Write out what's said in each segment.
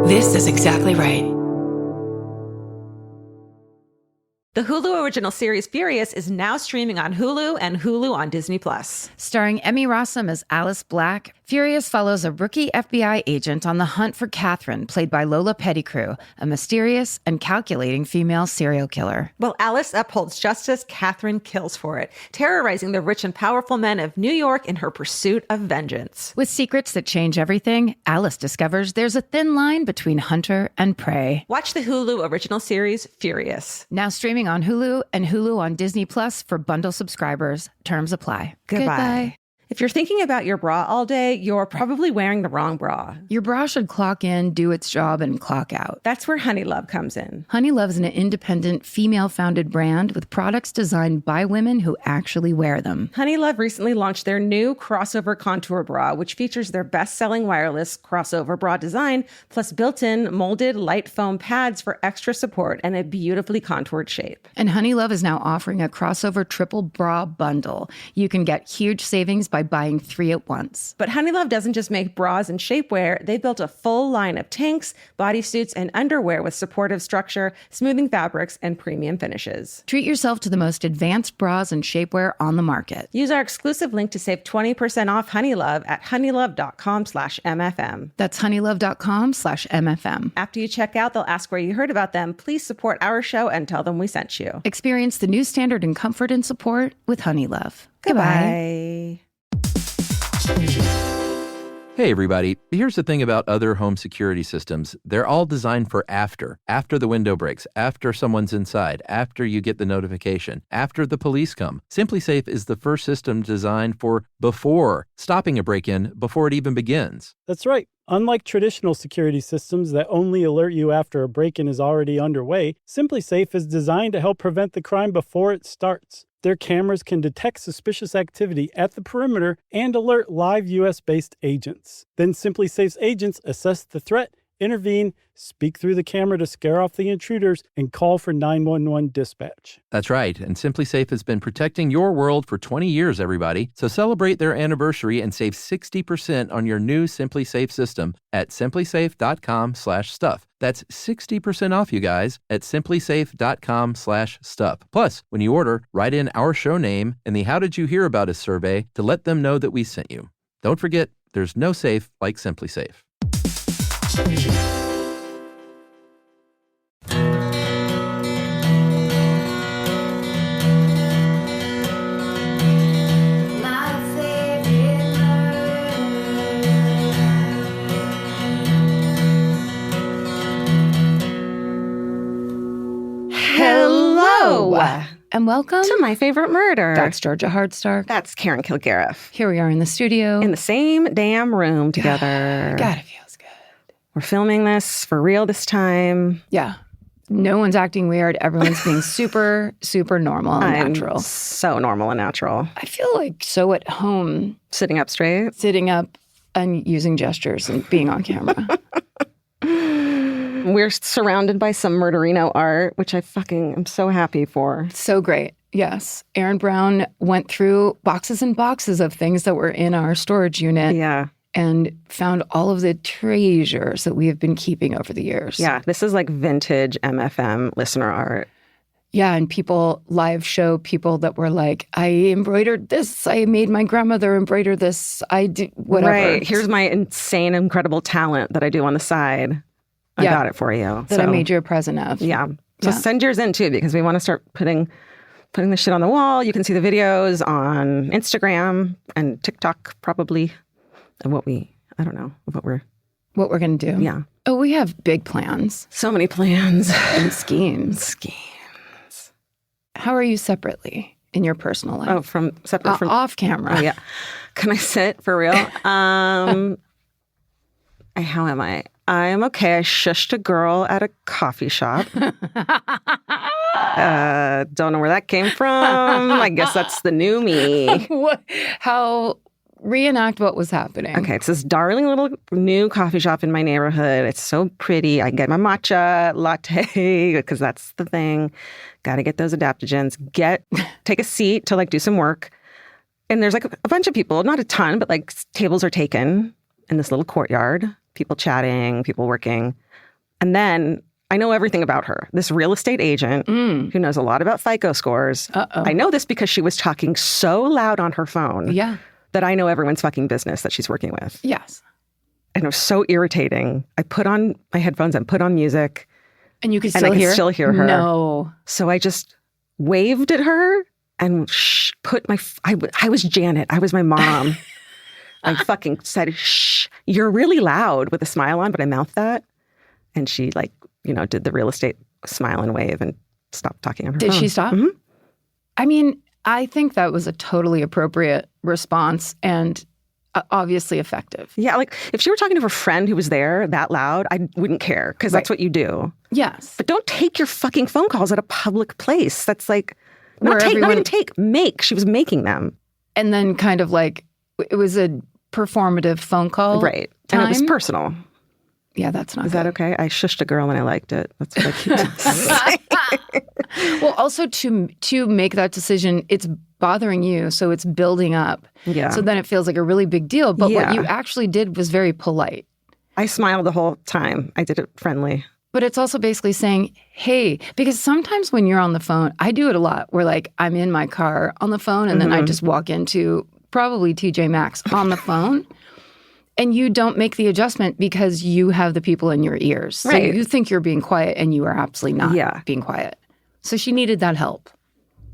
This is exactly right. The Hulu original series Furious is now streaming on Hulu and Hulu on Disney+. Starring Emmy Rossum as Alice Black, Furious follows a rookie FBI agent on the hunt for Catherine, played by Lola Pettigrew, a mysterious and calculating female serial killer. While Alice upholds justice, Catherine kills for it, terrorizing the rich and powerful men of New York in her pursuit of vengeance. With secrets that change everything, Alice discovers there's a thin line between hunter and prey. Watch the Hulu original series Furious. Now streaming on Hulu and Hulu on Disney Plus for bundle subscribers. Terms apply. Goodbye. If you're thinking about your bra all day, you're probably wearing the wrong bra. Your bra should clock in, do its job, and clock out. That's where Honeylove comes in. Honeylove is an independent, female-founded brand with products designed by women who actually wear them. Honeylove recently launched their new crossover contour bra, which features their best-selling wireless crossover bra design, plus built-in molded light foam pads for extra support and a beautifully contoured shape. And Honeylove is now offering a crossover triple bra bundle. You can get huge savings by buying 3 at once. But Honeylove doesn't just make bras and shapewear. They built a full line of tanks, bodysuits, and underwear with supportive structure, smoothing fabrics, and premium finishes. Treat yourself to the most advanced bras and shapewear on the market. Use our exclusive link to save 20% off Honeylove at honeylove.com/MFM. That's honeylove.com/MFM. After you check out, they'll ask where you heard about them. Please support our show and tell them we sent you. Experience the new standard in comfort and support with Honeylove. Goodbye. Hey everybody, here's the thing about other home security systems. They're all designed for after the window breaks, after someone's inside, after you get the notification, after the police come. SimpliSafe is the first system designed for before, stopping a break-in before it even begins. That's right. Unlike traditional security systems that only alert you after a break-in is already underway, SimpliSafe is designed to help prevent the crime before it starts. Their cameras can detect suspicious activity at the perimeter and alert live U.S.-based agents. Then SimpliSafe's agents assess the threat, intervene, speak through the camera to scare off the intruders, and call for 911 dispatch. That's right, and SimpliSafe has been protecting your world for 20 years, everybody. So celebrate their anniversary and save 60% on your new SimpliSafe system at simplisafe.com/stuff. That's 60% off, you guys, at simplisafe.com/stuff. Plus, when you order, write in our show name and the How Did You Hear About Us survey to let them know that we sent you. Don't forget, there's no safe like SimpliSafe. Hello. And welcome To My Favorite Murder. That's Georgia Hardstark. That's Karen Kilgariff. Here we are in the studio. In the same damn room together. God, it feels good. We're filming this for real this time. Yeah. No one's acting weird. Everyone's being super, super normal and natural. So normal and natural. I feel like so at home. Sitting up straight. Sitting up and using gestures and being on camera. We're surrounded by some Murderino art, which I fucking am so happy for. So great. Yes. Aaron Brown went through boxes and boxes of things that were in our storage unit. Yeah. And found all of the treasures that we have been keeping over the years. Yeah. This is like vintage MFM listener art. Yeah. And people live show people that were like, I embroidered this. I made my grandmother embroider this. I did whatever. Right. Here's my insane, incredible talent that I do on the side. I got it for you. That I made you a present of. Yeah. So send yours in too, because we want to start putting the shit on the wall. You can see the videos on Instagram and TikTok probably of what we're going to do. Yeah. Oh, we have big plans. So many plans. And schemes. How are you separately in your personal life? Oh, separate from off camera. Oh, yeah. Can I sit for real? How am I? I am okay. I shushed a girl at a coffee shop. Don't know where that came from. I guess that's the new me. Reenact what was happening. Okay, it's this darling little new coffee shop in my neighborhood. It's so pretty. I get my matcha latte because that's the thing. Got to get those adaptogens. Take a seat to like do some work. And there's like a bunch of people, not a ton, but like tables are taken in this little courtyard. people chatting, people working. And then I know everything about her. This real estate agent who knows a lot about FICO scores. I know this because she was talking so loud on her phone that I know everyone's fucking business that she's working with. Yes. And it was so irritating. I put on my headphones and put on music. And you could still hear her. No. So I just waved at her and I was Janet. I was my mom. I fucking said, shh, you're really loud with a smile on, but I mouthed that. And she did the real estate smile and wave and stopped talking on her phone. Did she stop? Mm-hmm. I mean, I think that was a totally appropriate response and obviously effective. Yeah, like if she were talking to her friend who was there that loud, I wouldn't care because that's what you do. Yes. But don't take your fucking phone calls at a public place. That's like, not even take, make. She was making them. And then kind of like, it was a performative phone call. Right. Time. And it was personal. Yeah, that's not Is good. that okay? I shushed a girl and I liked it. That's what I keep saying. Well, also to make that decision, it's bothering you, so it's building up. Yeah. So then it feels like a really big deal. But what you actually did was very polite. I smiled the whole time. I did it friendly. But it's also basically saying, hey, because sometimes when you're on the phone, I do it a lot, where like I'm in my car on the phone and then I just walk into probably TJ Maxx on the phone. And you don't make the adjustment because you have the people in your ears. So you think you're being quiet and you are absolutely not being quiet. So she needed that help.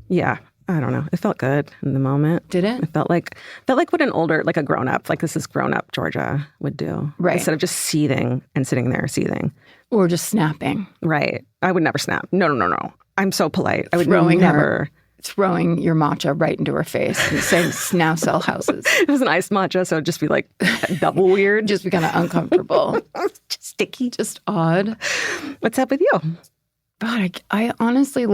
Yeah. I don't know. It felt good in the moment. Did it? It felt like what an older, like a grown-up, like this is grown-up Georgia would do. Right. Instead of just seething and sitting there seething. Or just snapping. Right. I would never snap. No. I'm so polite. I would never. Throwing your matcha right into her face and saying, now sell houses. It was an iced matcha, so it'd just be like double weird. Just be kind of uncomfortable. Just sticky. Just odd. What's up with you? God, I honestly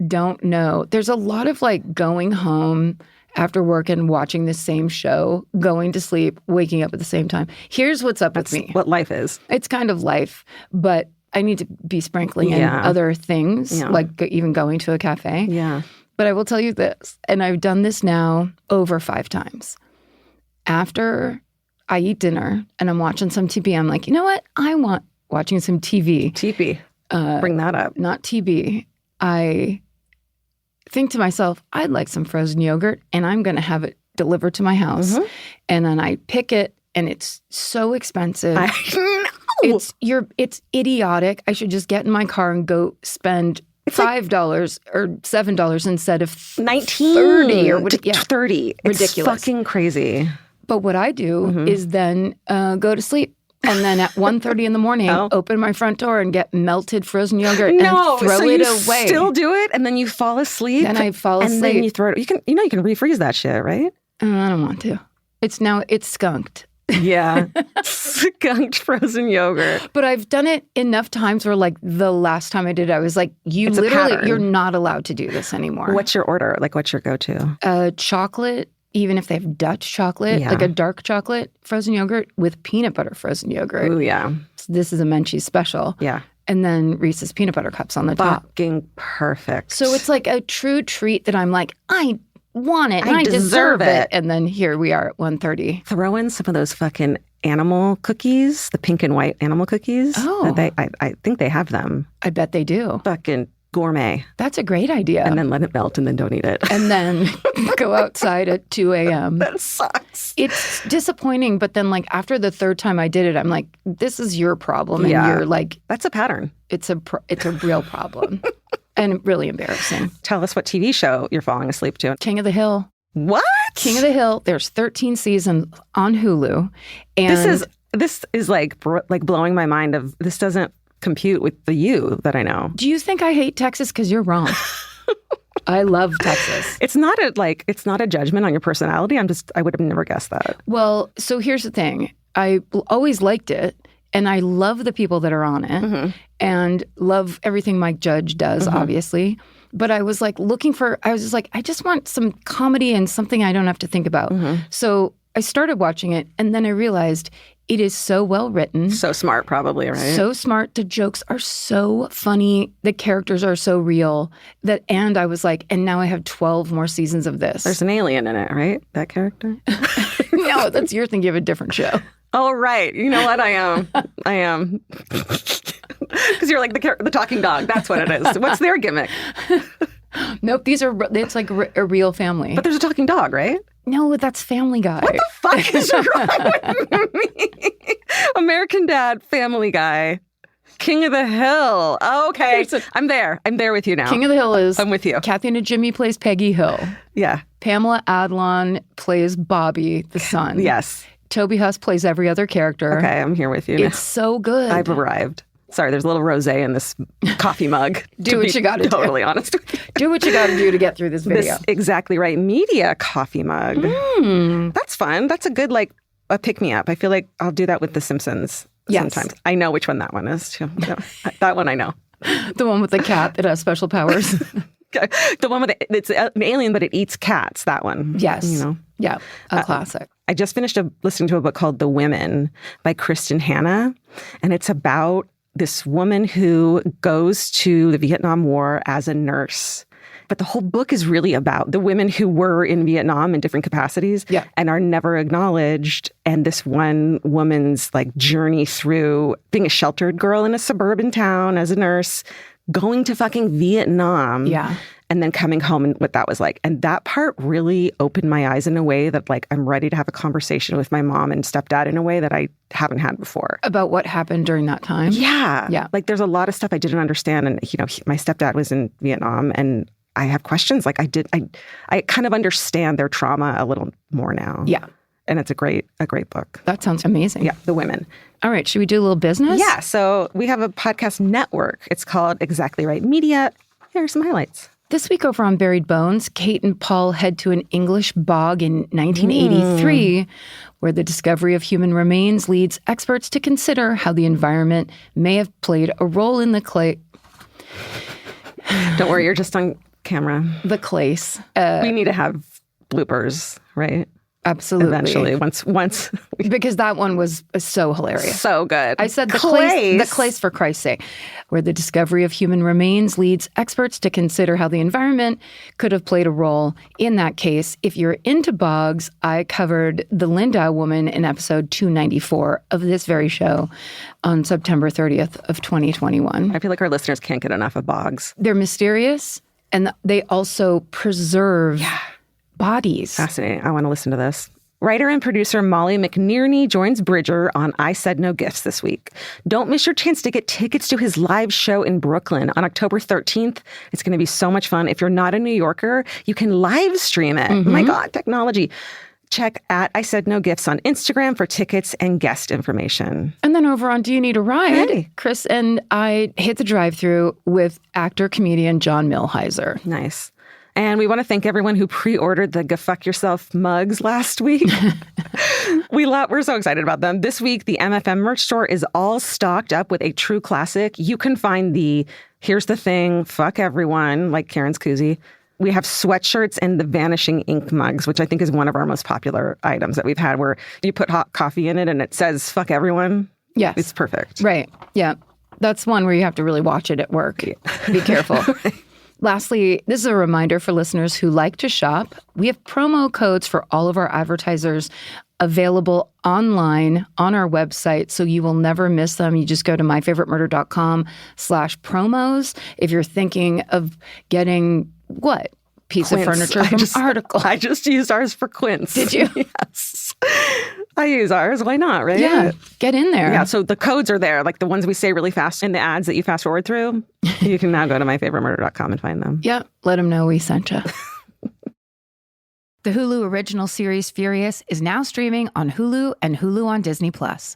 don't know. There's a lot of going home after work and watching the same show, going to sleep, waking up at the same time. Here's what's up with me. What life is. It's kind of life, but I need to be sprinkling in other things, like even going to a cafe. Yeah. But I will tell you this, and I've done this now over 5 times. After I eat dinner and I'm watching some TV, I'm like, you know what? I want watching some TV. TV. Bring that up. Not TV. I think to myself, I'd like some frozen yogurt, and I'm going to have it delivered to my house. And then I pick it, and it's so expensive. I know. It's idiotic. I should just get in my car and go spend $5 or $7 instead of $19 $30 or $30. Ridiculous. It's fucking crazy. But what I do is then go to sleep. And then at 1:30 in the morning, open my front door and get melted frozen yogurt and throw it away. Still do it, and then you fall asleep. Then I fall asleep. And then you throw it. You can refreeze that shit, right? I don't want to. It's skunked. Yeah. Skunked frozen yogurt. But I've done it enough times where the last time I did it, I was like, you're not allowed to do this anymore. What's your order? What's your go-to? Chocolate. Even if they have Dutch chocolate, like a dark chocolate frozen yogurt with peanut butter frozen yogurt. Ooh, yeah. So this is a Menchie's special. Yeah. And then Reese's peanut butter cups on the top. Fucking perfect. So it's like a true treat that I'm like, I want it and I deserve it. And then here we are at 1:30. Throw in some of those fucking animal cookies, the pink and white animal cookies. Oh. I think they have them. I bet they do. Fucking gourmet. That's a great idea. And then let it melt and then don't eat it. And then go outside at 2 a.m. That sucks. It's disappointing, but then after the 3rd time I did it, I'm like, this is your problem. And you're like... That's a pattern. It's a real problem. And really embarrassing. Tell us what TV show you're falling asleep to. King of the Hill. What? King of the Hill. There's 13 seasons on Hulu. And this is blowing my mind of this doesn't compute with the you that I know. Do you think I hate Texas? Because you're wrong. I love Texas. It's not a judgment on your personality. I would have never guessed that. Well, so here's the thing. I always liked it, and I love the people that are on it, and love everything Mike Judge does, obviously. But I was I just want some comedy and something I don't have to think about. So I started watching it, and then I realized it is so well written. So smart, probably, right? So smart. The jokes are so funny. The characters are so real. And I was like, and now I have 12 more seasons of this. There's an alien in it, right? That character? No, that's you're thinking of a different show. Oh, right. You know what? I am. Because you're like the talking dog. That's what it is. What's their gimmick? Nope, it's like a real family. But there's a talking dog, right? No, that's Family Guy. What the fuck is wrong with me? American Dad, Family Guy, King of the Hill. Oh, okay. I'm there with you now. King of the Hill is... I'm with you. Kathy Najimy plays Peggy Hill. Yeah. Pamela Adlon plays Bobby, the son. Yes. Toby Huss plays every other character. Okay, I'm here with you now. It's so good. I've arrived. Sorry, there's a little rosé in this coffee mug. Do what you got to do. Totally honest with you. Do what you got to do to get through this video. This Exactly Right Media coffee mug. That's fun. That's a good, a pick-me-up. I feel like I'll do that with The Simpsons sometimes. I know which one that one is, too. That one I know. The one with the cat that has special powers. The one with it's an alien, but it eats cats. That one. Yes. You know? Yeah, a classic. I just finished listening to a book called The Women by Kristen Hanna, and it's about this woman who goes to the Vietnam War as a nurse. But the whole book is really about the women who were in Vietnam in different capacities and are never acknowledged. And this one woman's journey through being a sheltered girl in a suburban town as a nurse, going to fucking Vietnam. Yeah. And then coming home and what that was like. And that part really opened my eyes in a way that I'm ready to have a conversation with my mom and stepdad in a way that I haven't had before. About what happened during that time? Yeah. Yeah. There's a lot of stuff I didn't understand. And, my stepdad was in Vietnam and I have questions. I kind of understand their trauma a little more now. Yeah. And it's a great book. That sounds amazing. Yeah. The Women. All right. Should we do a little business? Yeah. So we have a podcast network. It's called Exactly Right Media. Here are some highlights. This week over on Buried Bones, Kate and Paul head to an English bog in 1983, where the discovery of human remains leads experts to consider how the environment may have played a role in the clay. Don't worry, you're just on camera. The clays. We need to have bloopers, right? Absolutely. Eventually, once. Because that one was so hilarious. So good. I said the clays for Christ's sake, where the discovery of human remains leads experts to consider how the environment could have played a role in that case. If you're into bogs, I covered the Lindau woman in episode 294 of this very show on September 30th of 2021. I feel like our listeners can't get enough of bogs. They're mysterious, and they also preserve bodies. Fascinating. I want to listen to this. Writer and producer Molly McNearney joins Bridger on I Said No Gifts this week. Don't miss your chance to get tickets to his live show in Brooklyn on October 13th. It's going to be so much fun. If you're not a New Yorker, you can live stream it. My God, technology. Check at I Said No Gifts on Instagram for tickets and guest information. And then over on Do You Need a Ride? Hey. Chris and I hit the drive-thru with actor-comedian John Milheiser. Nice. And we want to thank everyone who pre-ordered the Go Fuck Yourself mugs last week. We're so excited about them. This week, the MFM merch store is all stocked up with a true classic. You can find the Here's the Thing, Fuck Everyone, like Karen's koozie. We have sweatshirts and the Vanishing Ink mugs, which I think is one of our most popular items that we've had, where you put hot coffee in it and it says Fuck Everyone. Yes. It's perfect. Right. Yeah. That's one where you have to really watch it at work. Be careful. Lastly, this is a reminder for listeners who like to shop. We have promo codes for all of our advertisers available online on our website, so you will never miss them. You just go to myfavoritemurder.com/promos. If you're thinking of getting what? Piece Quince. Of furniture from Article. I just used ours for Quince. Did you? Yes. I use ours. Why not, right? Yeah. Get in there. Yeah, so the codes are there, like the ones we say really fast in the ads that you fast forward through. You can now go to myfavoritemurder.com and find them. Yeah. Let them know we sent you. The Hulu original series Furious is now streaming on Hulu and Hulu on Disney+.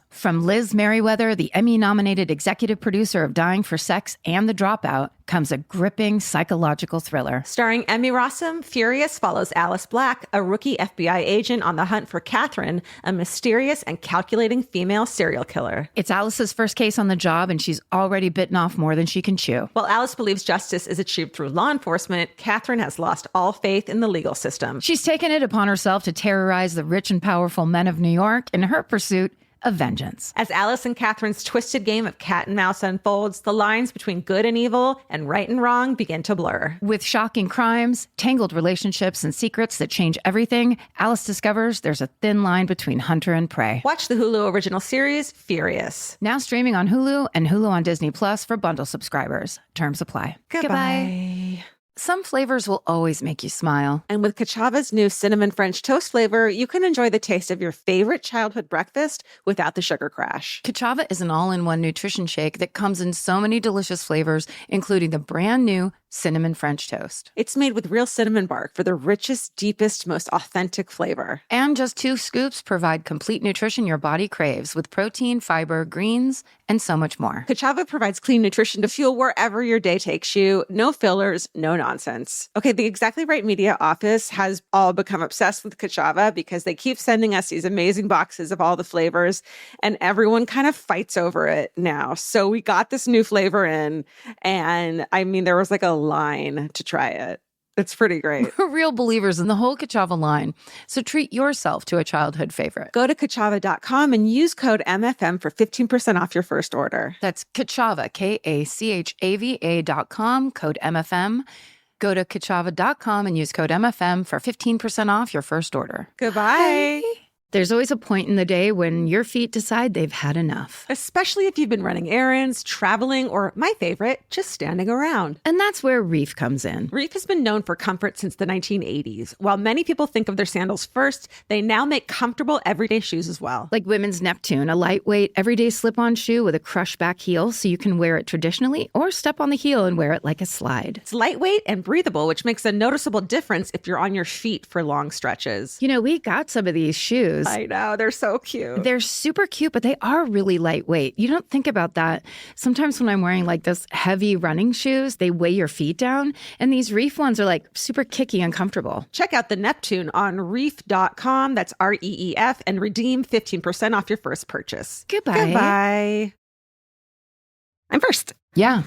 From Liz Merriweather, the Emmy-nominated executive producer of Dying for Sex and The Dropout, comes a gripping psychological thriller. Starring Emmy Rossum, Furious follows Alice Black, a rookie FBI agent on the hunt for Catherine, a mysterious and calculating female serial killer. It's Alice's first case on the job, and she's already bitten off more than she can chew. While Alice believes justice is achieved through law enforcement, Catherine has lost all faith in the legal system. She's taken it upon herself to terrorize the rich and powerful men of New York in her pursuit of vengeance. As Alice and Catherine's twisted game of cat and mouse unfolds, the lines between good and evil and right and wrong begin to blur. With shocking crimes, tangled relationships, and secrets that change everything, Alice discovers there's a thin line between hunter and prey. Watch the Hulu original series, Furious. Now streaming on Hulu and Hulu on Disney Plus for bundle subscribers. Terms apply. Goodbye. Some flavors will always make you smile. And with Kachava's new cinnamon French toast flavor, you can enjoy the taste of your favorite childhood breakfast without the sugar crash. Kachava is an all-in-one nutrition shake that comes in so many delicious flavors, including the brand new cinnamon French toast. It's made with real cinnamon bark for the richest, deepest, most authentic flavor. And just 2 scoops provide complete nutrition your body craves with protein, fiber, greens, and so much more. Kachava provides clean nutrition to fuel wherever your day takes you. No fillers, no nonsense. Okay, the Exactly Right Media office has all become obsessed with Kachava because they keep sending us these amazing boxes of all the flavors, and everyone kind of fights over it now. So we got this new flavor in, and I mean, there was like a line to try it. It's pretty great. We're real believers in the whole Kachava line, so treat yourself to a childhood favorite. Go to Kachava.com and use code MFM for 15% off your first order. That's Kachava, Kachava.com, code MFM. Go to Kachava.com and use code MFM for 15% off your first order. Goodbye. Bye. There's always a point in the day when your feet decide they've had enough. Especially if you've been running errands, traveling, or my favorite, just standing around. And that's where Reef comes in. Reef has been known for comfort since the 1980s. While many people think of their sandals first, they now make comfortable everyday shoes as well. Like Women's Neptune, a lightweight, everyday slip-on shoe with a crush-back heel so you can wear it traditionally or step on the heel and wear it like a slide. It's lightweight and breathable, which makes a noticeable difference if you're on your feet for long stretches. You know, we got some of these shoes. I know, they're so cute. They're super cute, but they are really lightweight. You don't think about that. Sometimes when I'm wearing like this heavy running shoes, they weigh your feet down. And these Reef ones are like super kicky and comfortable. Check out the Neptune on reef.com. That's REEF, and redeem 15% off your first purchase. Goodbye. Goodbye. I'm first. Yeah.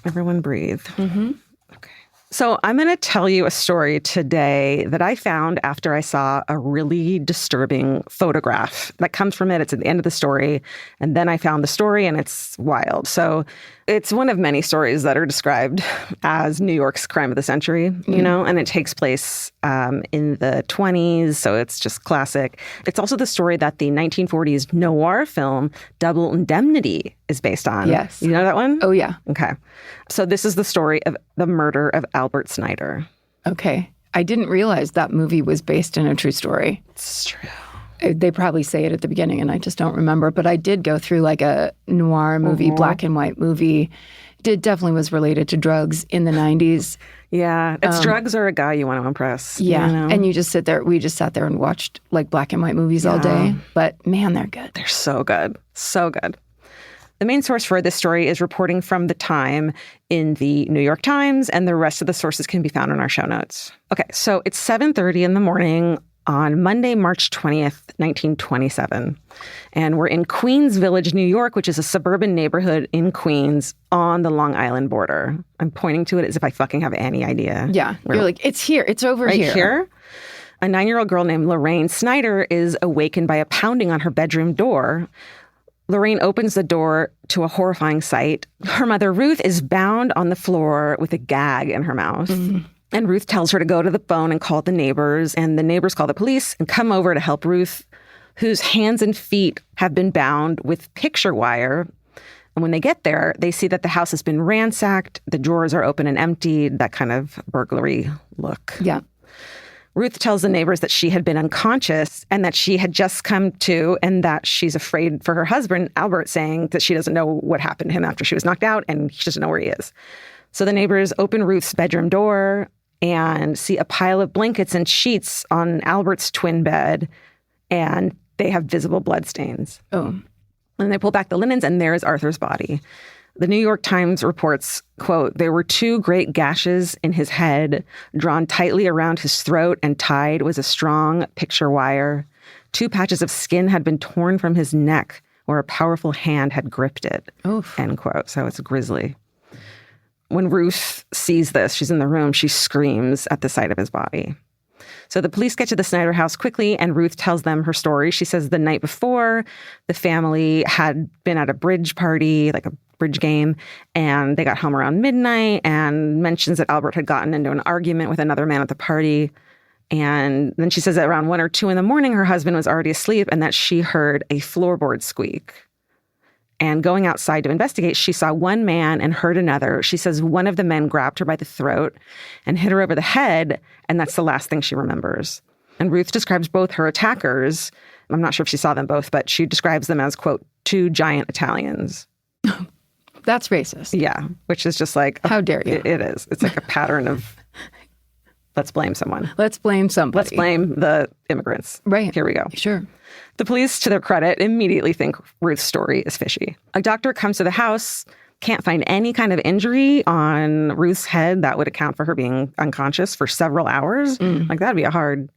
Everyone breathe. Mm-hmm. Okay. So I'm going to tell you a story today that I found after I saw a really disturbing photograph that comes from it. It's at the end of the story. And then I found the story, and it's wild. So it's one of many stories that are described as New York's crime of the century, you know, and it takes place in the 20s. So it's just classic. It's also the story that the 1940s noir film Double Indemnity is based on. Yes. You know that one? Oh, yeah. Okay. So this is the story of the murder of Albert Snyder. Okay. I didn't realize that movie was based in a true story. It's true. They probably say it at the beginning, and I just don't remember. But I did go through like a noir movie, black and white movie. It definitely was related to drugs in the 90s. Yeah. It's drugs or a guy you want to impress. Yeah. You know? And you just sit there. We just sat there and watched like black and white movies all day. But man, they're good. They're so good. So good. The main source for this story is reporting from the time in the New York Times, and the rest of the sources can be found in our show notes. Okay, so it's 7:30 in the morning on Monday, March 20th, 1927. And we're in Queens Village, New York, which is a suburban neighborhood in Queens on the Long Island border. I'm pointing to it as if I fucking have any idea. Yeah. You're like, it's here. It's over right here. Here? A 9-year-old girl named Lorraine Snyder is awakened by a pounding on her bedroom door. Lorraine opens the door to a horrifying sight. Her mother, Ruth, is bound on the floor with a gag in her mouth. Mm-hmm. And Ruth tells her to go to the phone and call the neighbors. And the neighbors call the police and come over to help Ruth, whose hands and feet have been bound with picture wire. And when they get there, they see that the house has been ransacked. The drawers are open and emptied, that kind of burglary look. Yeah. Ruth tells the neighbors that she had been unconscious and that she had just come to, and that she's afraid for her husband, Albert, saying that she doesn't know what happened to him after she was knocked out and she doesn't know where he is. So the neighbors open Ruth's bedroom door and see a pile of blankets and sheets on Albert's twin bed, and they have visible bloodstains. Oh. And they pull back the linens, and there is Arthur's body. The New York Times reports, quote, "There were 2 great gashes in his head, drawn tightly around his throat, and tied was a strong picture wire. 2 patches of skin had been torn from his neck, where a powerful hand had gripped it." Oof. End quote. So it's grisly. When Ruth sees this, she's in the room, she screams at the sight of his body. So the police get to the Snyder house quickly, and Ruth tells them her story. She says the night before, the family had been at a bridge party, like a bridge game, and they got home around midnight, and mentions that Albert had gotten into an argument with another man at the party. And then she says that around 1 or 2 in the morning, her husband was already asleep and that she heard a floorboard squeak. And going outside to investigate, she saw one man and heard another. She says one of the men grabbed her by the throat and hit her over the head, and that's the last thing she remembers. And Ruth describes both her attackers. I'm not sure if she saw them both, but she describes them as, quote, 2 giant Italians. That's racist. Yeah, which is just like... How dare you? It is. It's like a pattern of... Let's blame someone. Let's blame somebody. Let's blame the immigrants. Right. Here we go. Sure. The police, to their credit, immediately think Ruth's story is fishy. A doctor comes to the house, can't find any kind of injury on Ruth's head that would account for her being unconscious for several hours. Like, that'd be a hard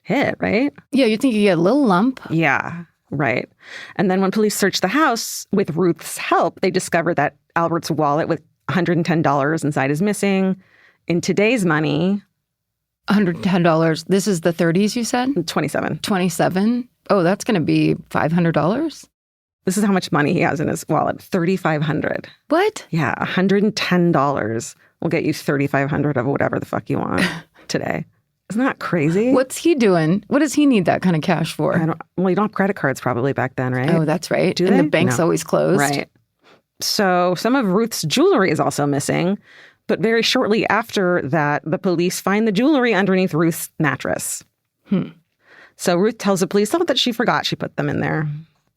hit, right? Yeah, you'd think you get a little lump. Yeah, right. And then when police searched the house with Ruth's help, they discovered that Albert's wallet with $110 inside is missing. In today's money... $110. This is the 30s, you said? 27. 27? Oh, that's going to be $500? This is how much money he has in his wallet. $3,500. What? Yeah, $110 will get you $3,500 of whatever the fuck you want today. Isn't that crazy? What's he doing? What does he need that kind of cash for? Well, you don't have credit cards probably back then, right? Oh, that's right. Do and they? the bank's No. always closed. Right. So some of Ruth's jewelry is also missing. But very shortly after that, the police find the jewelry underneath Ruth's mattress. So Ruth tells the police that she forgot she put them in there.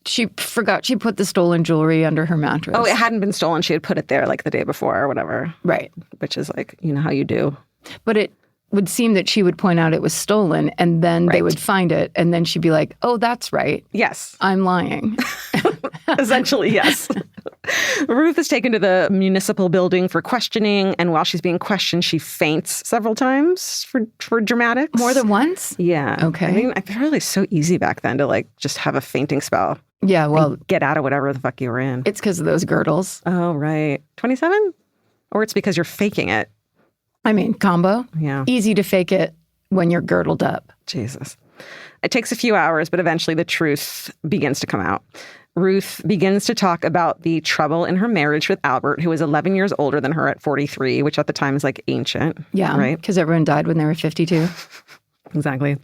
She forgot she put the stolen jewelry under her mattress. Oh, it hadn't been stolen. She had put it there like the day before or whatever. Right. Which is like, you know how you do. But it would seem that she would point out it was stolen and then they would find it and then she'd be like, oh, that's right. Yes. I'm lying. Essentially, yes. Ruth is taken to the municipal building for questioning, and while she's being questioned, she faints several times for dramatics. More than once? Yeah. Okay. I mean, it's really so easy back then to like just have a fainting spell. Yeah, well, Get out of whatever the fuck you were in. it's because of those girdles. Oh, right. 27? Or it's because you're faking it. I mean, combo. Yeah. Easy to fake it when you're girdled up. Jesus. It takes a few hours, but eventually the truth begins to come out. Ruth begins to talk about the trouble in her marriage with Albert, who was 11 years older than her at 43, which at the time is like ancient. Yeah, right? because everyone died when they were 52. Exactly.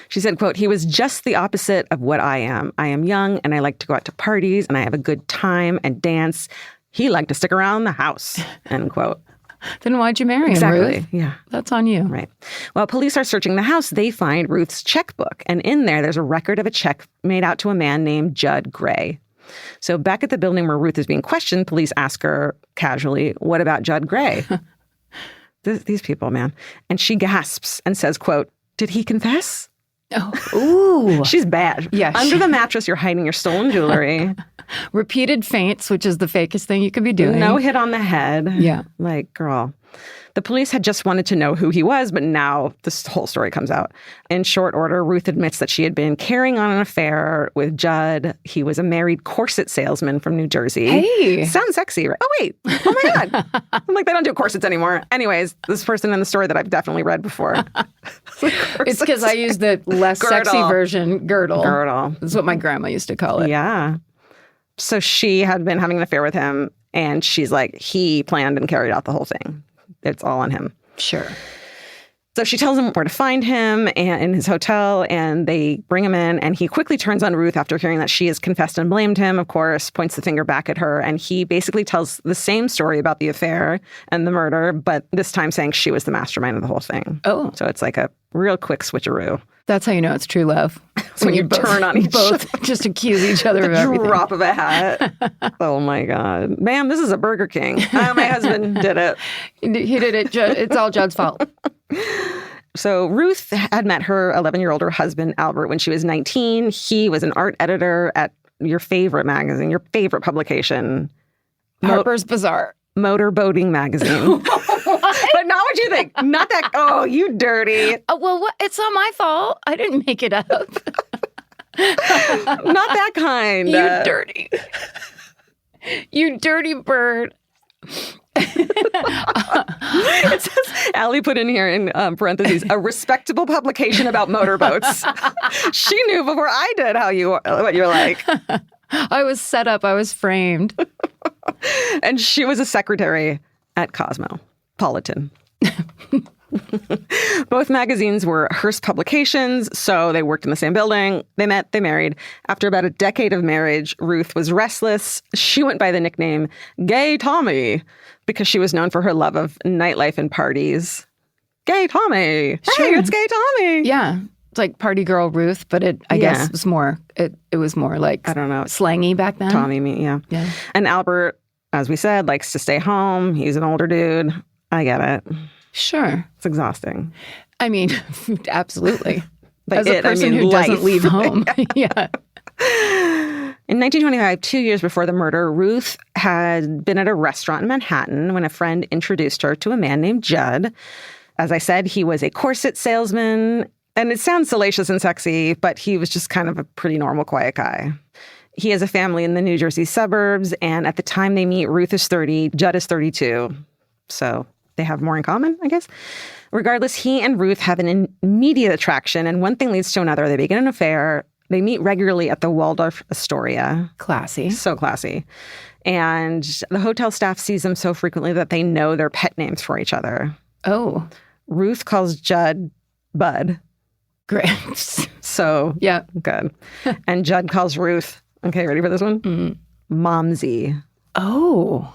She said, quote, he was just the opposite of what I am. I am young and I like to go out to parties and I have a good time and dance. He liked to stick around the house, end quote. Then why'd you marry him, Exactly. Ruth? Yeah. That's on you. Right. While police are searching the house, they find Ruth's checkbook. And in there, there's a record of a check made out to a man named Judd Gray. So back at the building where Ruth is being questioned, police ask her casually, what about Judd Gray? These people, man. And she gasps and says, quote, did he confess? Oh, ooh. She's bad. Yeah, Under the mattress, you're hiding your stolen jewelry. Repeated faints, which is the fakest thing you could be doing. No hit on the head. Yeah. Like, girl. The police had just wanted to know who he was, but now this whole story comes out. In short order, Ruth admits that she had been carrying on an affair with Judd. He was a married corset salesman from New Jersey. Hey. Sounds sexy, right? Oh, wait. Oh, my God. I'm like, they don't do corsets anymore. Anyways, this person in the story that I've definitely read before. It's because I use the less sexy Girdle. version, girdle. Girdle. That's what my grandma used to call it. Yeah. So she had been having an affair with him, and she's like, he planned and carried out the whole thing. It's all on him. Sure. So she tells him where to find him and in his hotel, and they bring him in, and he quickly turns on Ruth after hearing that she has confessed and blamed him, of course, points the finger back at her, and he basically tells the same story about the affair and the murder, but this time saying she was the mastermind of the whole thing. Oh. So it's like a real quick switcheroo. That's how you know it's true love. When you turn on each both just accuse each other of everything. Drop of a hat. Oh my God. Ma'am, this is a Burger King. My husband did it. He did it. It's all Judd's fault. So Ruth had met her 11-year-old husband, Albert, when she was 19. He was an art editor at your favorite magazine, your favorite publication. Harper's Bazaar. Motor Boating Magazine. But not what you think. Not that. Oh, you dirty. Oh, well, what? It's not my fault. I didn't make it up. Not that kind. You dirty. You dirty bird. It says, Allie put in here in parentheses, a respectable publication about motorboats. She knew before I did what you're like. I was set up. I was framed. And she was a secretary at Cosmopolitan. Both magazines were Hearst Publications, so they worked in the same building. They met, they married. After about a decade of marriage, Ruth was restless. She went by the nickname Gay Tommy because she was known for her love of nightlife and parties. Gay Tommy. Sure. Hey, it's Gay Tommy. Yeah. It's like party girl Ruth, but I guess it was more, it was more like, I don't know, slangy back then. Tommy, yeah. And Albert, as we said, likes to stay home. He's an older dude. I get it. Sure. It's exhausting. I mean, absolutely. But as a person who doesn't leave home. Yeah. In 1925, 2 years before the murder, Ruth had been at a restaurant in Manhattan when a friend introduced her to a man named Judd. As I said, he was a corset salesman. And it sounds salacious and sexy, but he was just kind of a pretty normal, quiet guy. He has a family in the New Jersey suburbs. And at the time they meet, Ruth is 30, Judd is 32. So they have more in common, I guess. Regardless, he and Ruth have an immediate attraction, and one thing leads to another. They begin an affair. They meet regularly at the Waldorf Astoria. Classy. So classy. And the hotel staff sees them so frequently that they know their pet names for each other. Oh. Ruth calls Judd Bud. Great. So yeah, good. And Judd calls Ruth, okay, ready for this one? Momsy. Oh.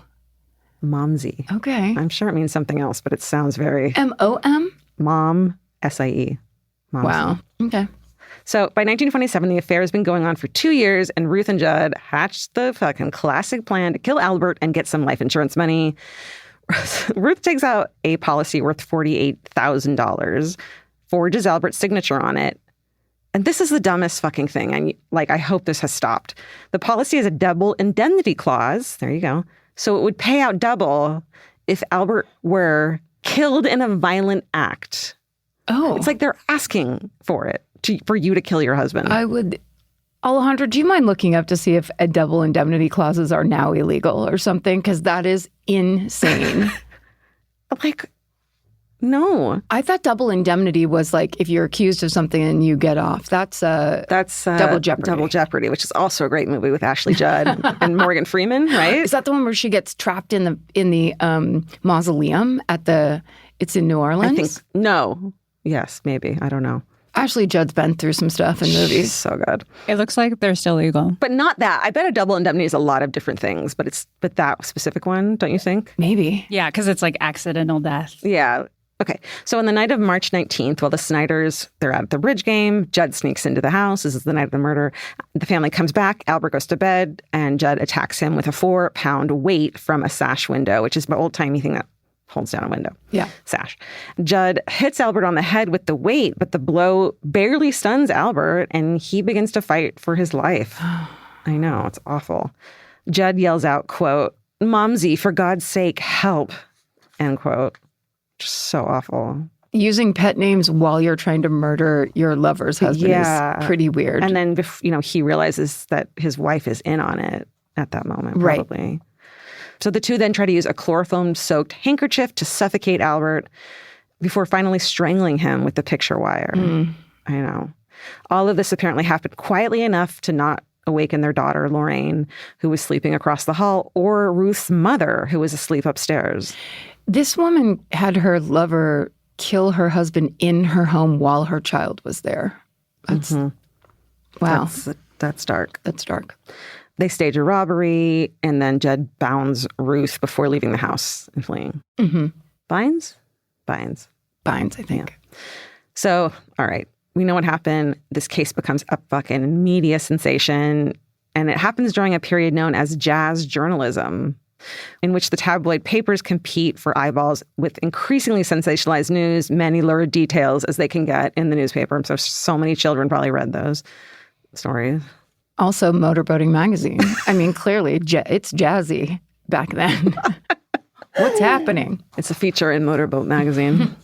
Momsy. Okay. I'm sure it means something else, but it sounds very... M-O-M? Mom, S-I-E. Momsy. Wow. Okay. So by 1927, the affair has been going on for 2 years, and Ruth and Judd hatched the fucking classic plan to kill Albert and get some life insurance money. Ruth takes out a policy worth $48,000, forges Albert's signature on it. And this is the dumbest fucking thing. And I hope this has stopped. The policy has a double indemnity clause. There you go. So it would pay out double if Albert were killed in a violent act. Oh. It's like they're asking for it, for you to kill your husband. Alejandro, do you mind looking up to see if double indemnity clauses are now illegal or something? Because that is insane. No. I thought double indemnity was like if you're accused of something and you get off. That's Double Jeopardy. Double Jeopardy, which is also a great movie with Ashley Judd and Morgan Freeman, right? Is that the one where she gets trapped in the mausoleum it's in New Orleans? I think no. Yes, maybe. I don't know. Ashley Judd's been through some stuff in movies. She's so good. It looks like they're still legal. But not that. I bet a double indemnity is a lot of different things, but that specific one, don't you think? Maybe. Yeah, because it's like accidental death. Yeah. Okay. So on the night of March 19th, while the Snyders, they're at the bridge game, Judd sneaks into the house. This is the night of the murder. The family comes back. Albert goes to bed, and Judd attacks him with a 4-pound weight from a sash window, which is an old-timey thing that holds down a window. Yeah. Sash. Judd hits Albert on the head with the weight, but the blow barely stuns Albert, and he begins to fight for his life. I know. It's awful. Judd yells out, quote, "Momsy, for God's sake, help," end quote. Just so awful. Using pet names while you're trying to murder your lover's husband is pretty weird. And then, he realizes that his wife is in on it at that moment, probably. Right. So the two then try to use a chloroform-soaked handkerchief to suffocate Albert before finally strangling him with the picture wire. I know. All of this apparently happened quietly enough to not awaken their daughter, Lorraine, who was sleeping across the hall, or Ruth's mother, who was asleep upstairs. This woman had her lover kill her husband in her home while her child was there. That's wow. That's dark. That's dark. They stage a robbery, and then Judd bounds Ruth before leaving the house and fleeing. Binds, I think. Yeah. So, all right. We know what happened. This case becomes a fucking media sensation, and it happens during a period known as jazz journalism, in which the tabloid papers compete for eyeballs with increasingly sensationalized news, many lurid details as they can get in the newspaper. So many children probably read those stories. Also, Motorboating Magazine. I mean, clearly, it's jazzy back then. What's happening? It's a feature in Motorboat Magazine.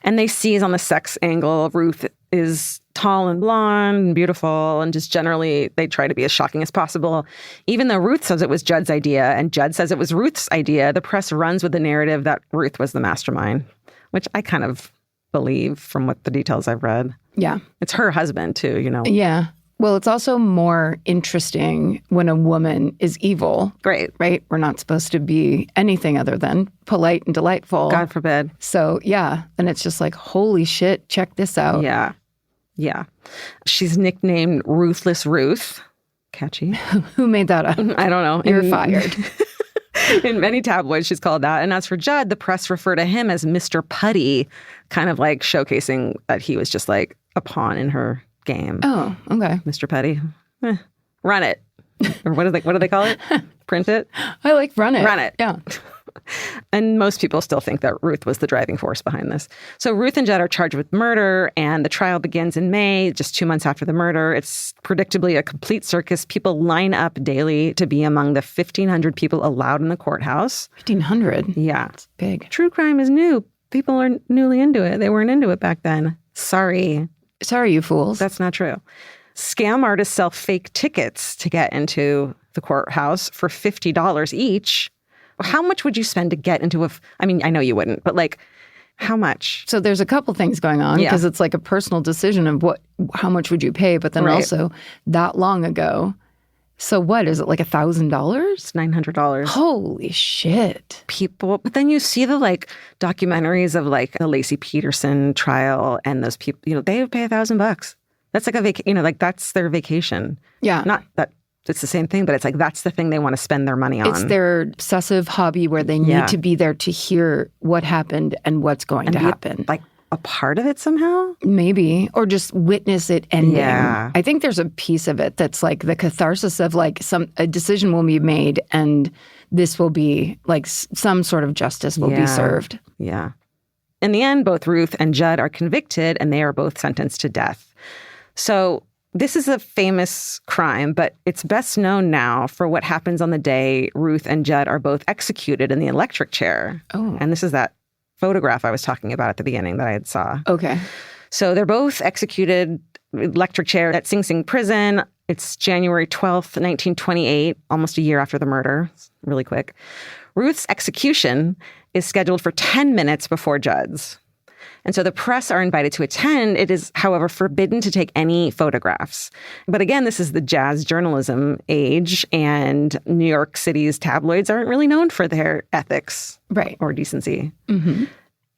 And they seize on the sex angle. Ruth is tall and blonde and beautiful, and just generally they try to be as shocking as possible. Even though Ruth says it was Judd's idea and Judd says it was Ruth's idea, the press runs with the narrative that Ruth was the mastermind, which I kind of believe from what the details I've read. Yeah. It's her husband too, you know. Yeah. Well, it's also more interesting when a woman is evil. Great. Right? We're not supposed to be anything other than polite and delightful. God forbid. So, yeah. And it's just like, holy shit, check this out. Yeah. Yeah. She's nicknamed Ruthless Ruth. Catchy. Who made that up? I don't know. You're fired. In many tabloids, she's called that. And as for Judd, the press refer to him as Mr. Putty, kind of like showcasing that he was just like a pawn in her game. Oh, okay. Mr. Putty. Run it. Or what do they call it? Print it? I like run it. Run it. Yeah. And most people still think that Ruth was the driving force behind this. So Ruth and Judd are charged with murder, and the trial begins in May, just 2 months after the murder. It's predictably a complete circus. People line up daily to be among the 1,500 people allowed in the courthouse. 1,500? Yeah. It's big. True crime is new. People are newly into it. They weren't into it back then. Sorry. Sorry, you fools. That's not true. Scam artists sell fake tickets to get into the courthouse for $50 each. How much would you spend to get into I mean, I know you wouldn't, but like, how much? So there's a couple things going on because it's like a personal decision of how much would you pay, but then also that long ago. So what is it, like $1,000? It's $900. Holy shit. People, but then you see the like documentaries of like the Lacey Peterson trial, and those people, you know, they would pay $1,000. That's like like that's their vacation. Yeah. Not that it's the same thing, but it's like that's the thing they want to spend their money on. It's their obsessive hobby where they need to be there to hear what happened and what's going to happen. Like a part of it somehow? Maybe. Or just witness it ending. Yeah. I think there's a piece of it that's like the catharsis of like a decision will be made and this will be like some sort of justice will be served. Yeah. In the end, both Ruth and Judd are convicted and they are both sentenced to death. So this is a famous crime, but it's best known now for what happens on the day Ruth and Judd are both executed in the electric chair. Oh. And this is that photograph I was talking about at the beginning that I had saw. Okay. So they're both executed electric chair at Sing Sing prison. It's January 12th, 1928, almost a year after the murder. It's really quick. Ruth's execution is scheduled for 10 minutes before Judd's. And so the press are invited to attend. It is, however, forbidden to take any photographs. But again, this is the jazz journalism age, and New York City's tabloids aren't really known for their ethics or decency. Mm-hmm.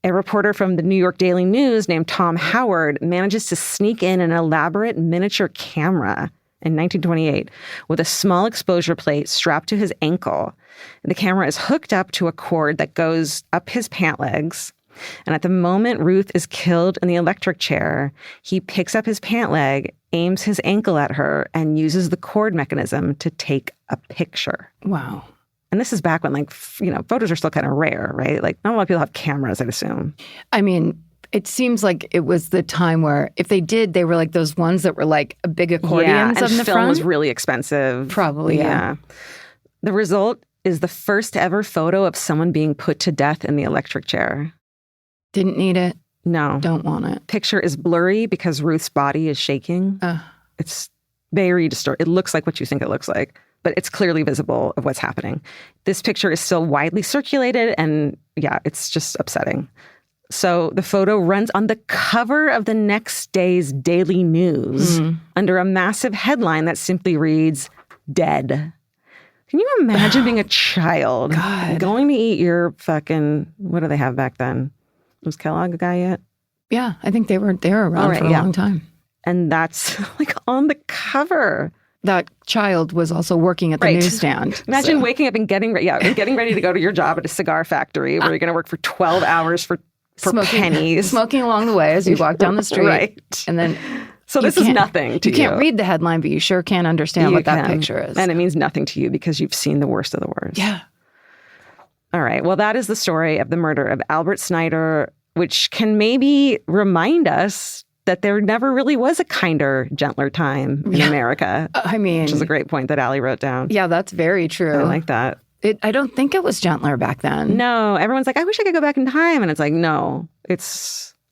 A reporter from the New York Daily News named Tom Howard manages to sneak in an elaborate miniature camera in 1928 with a small exposure plate strapped to his ankle. The camera is hooked up to a cord that goes up his pant legs. And at the moment Ruth is killed in the electric chair, he picks up his pant leg, aims his ankle at her, and uses the cord mechanism to take a picture. Wow. And this is back when, like, photos are still kind of rare, right? Like, not a lot of people have cameras, I'd assume. I mean, it seems like it was the time where if they did, they were like those ones that were like a big accordions on the film front. Was really expensive. Probably, yeah. The result is the first ever photo of someone being put to death in the electric chair. Didn't need it. No. Don't want it. Picture is blurry because Ruth's body is shaking. It's very distorted. It looks like what you think it looks like, but it's clearly visible of what's happening. This picture is still widely circulated, and it's just upsetting. So the photo runs on the cover of the next day's Daily News under a massive headline that simply reads, "Dead." Can you imagine being a child going to eat your fucking, what do they have back then? Was Kellogg a guy yet? Yeah, I think they were around for a long time. And that's like on the cover. That child was also working at the newsstand. Imagine waking up and getting ready to go to your job at a cigar factory where you're going to work for 12 hours for pennies. Smoking along the way as you walk down the street. Right. And then so this is nothing to you. You can't read the headline, but you sure can understand what that picture is. And it means nothing to you because you've seen the worst of the worst. Yeah. All right. Well, that is the story of the murder of Albert Snyder, which can maybe remind us that there never really was a kinder, gentler time in America. I mean, which is a great point that Allie wrote down. Yeah, that's very true. I like that. I don't think it was gentler back then. No, everyone's like, I wish I could go back in time. And it's like, no,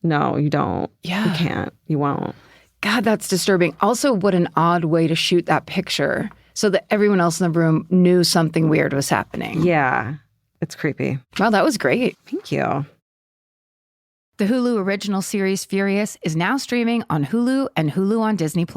you don't. Yeah. You can't. You won't. God, that's disturbing. Also, what an odd way to shoot that picture so that everyone else in the room knew something weird was happening. Yeah, it's creepy. Wow, that was great. Thank you. The Hulu original series Furious is now streaming on Hulu and Hulu on Disney+.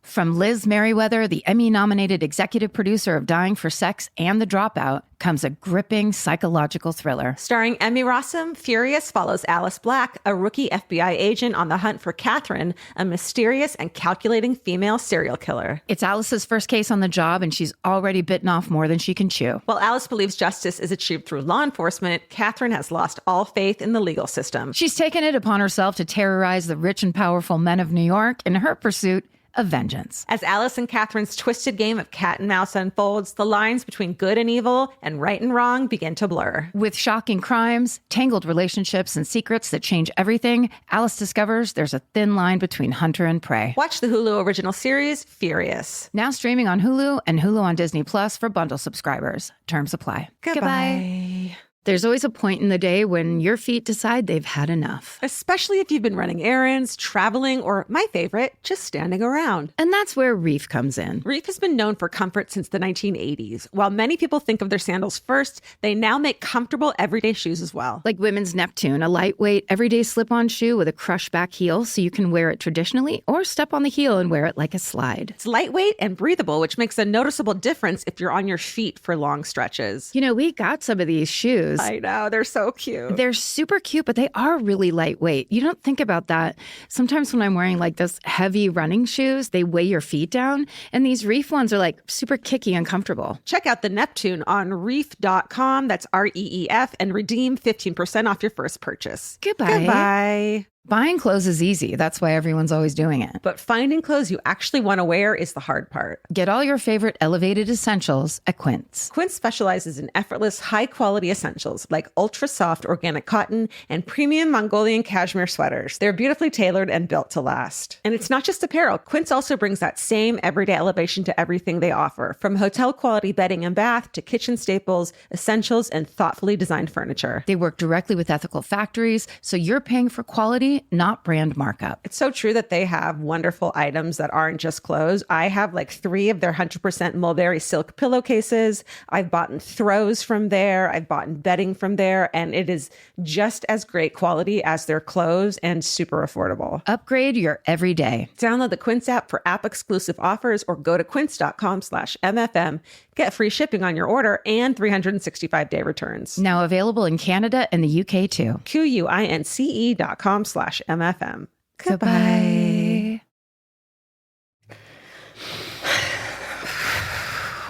From Liz Merriweather, the Emmy-nominated executive producer of Dying for Sex and The Dropout, comes a gripping psychological thriller. Starring Emmy Rossum, Furious follows Alice Black, a rookie FBI agent on the hunt for Catherine, a mysterious and calculating female serial killer. It's Alice's first case on the job, and she's already bitten off more than she can chew. While Alice believes justice is achieved through law enforcement, Catherine has lost all faith in the legal system. She's taken it upon herself to terrorize the rich and powerful men of New York in her pursuit of vengeance. As Alice and Catherine's twisted game of cat and mouse unfolds, the lines between good and evil and right and wrong begin to blur. With shocking crimes, tangled relationships, and secrets that change everything, Alice discovers there's a thin line between hunter and prey. Watch the Hulu original series, Furious. Now streaming on Hulu and Hulu on Disney Plus for bundle subscribers. Terms apply. Goodbye. There's always a point in the day when your feet decide they've had enough. Especially if you've been running errands, traveling, or my favorite, just standing around. And that's where Reef comes in. Reef has been known for comfort since the 1980s. While many people think of their sandals first, they now make comfortable everyday shoes as well. Like women's Neptune, a lightweight, everyday slip-on shoe with a crush back heel so you can wear it traditionally or step on the heel and wear it like a slide. It's lightweight and breathable, which makes a noticeable difference if you're on your feet for long stretches. You know, we got some of these shoes. I know, they're so cute. They're super cute, but they are really lightweight. You don't think about that. Sometimes when I'm wearing like those heavy running shoes, they weigh your feet down. And these Reef ones are like super kicky and comfortable. Check out the Neptune on reef.com. That's REEF, and redeem 15% off your first purchase. Goodbye. Goodbye. Buying clothes is easy. That's why everyone's always doing it. But finding clothes you actually want to wear is the hard part. Get all your favorite elevated essentials at Quince. Quince specializes in effortless, high-quality essentials like ultra-soft organic cotton and premium Mongolian cashmere sweaters. They're beautifully tailored and built to last. And it's not just apparel. Quince also brings that same everyday elevation to everything they offer, from hotel-quality bedding and bath to kitchen staples, essentials, and thoughtfully designed furniture. They work directly with ethical factories, so you're paying for quality, not brand markup. It's so true that they have wonderful items that aren't just clothes. I have like 3 of their 100% mulberry silk pillowcases. I've bought throws from there. I've bought bedding from there. And it is just as great quality as their clothes and super affordable. Upgrade your everyday. Download the Quince app for app-exclusive offers or go to quince.com/MFM. Get free shipping on your order and 365-day returns. Now available in Canada and the UK too. QUINCE.com/MFM. Goodbye.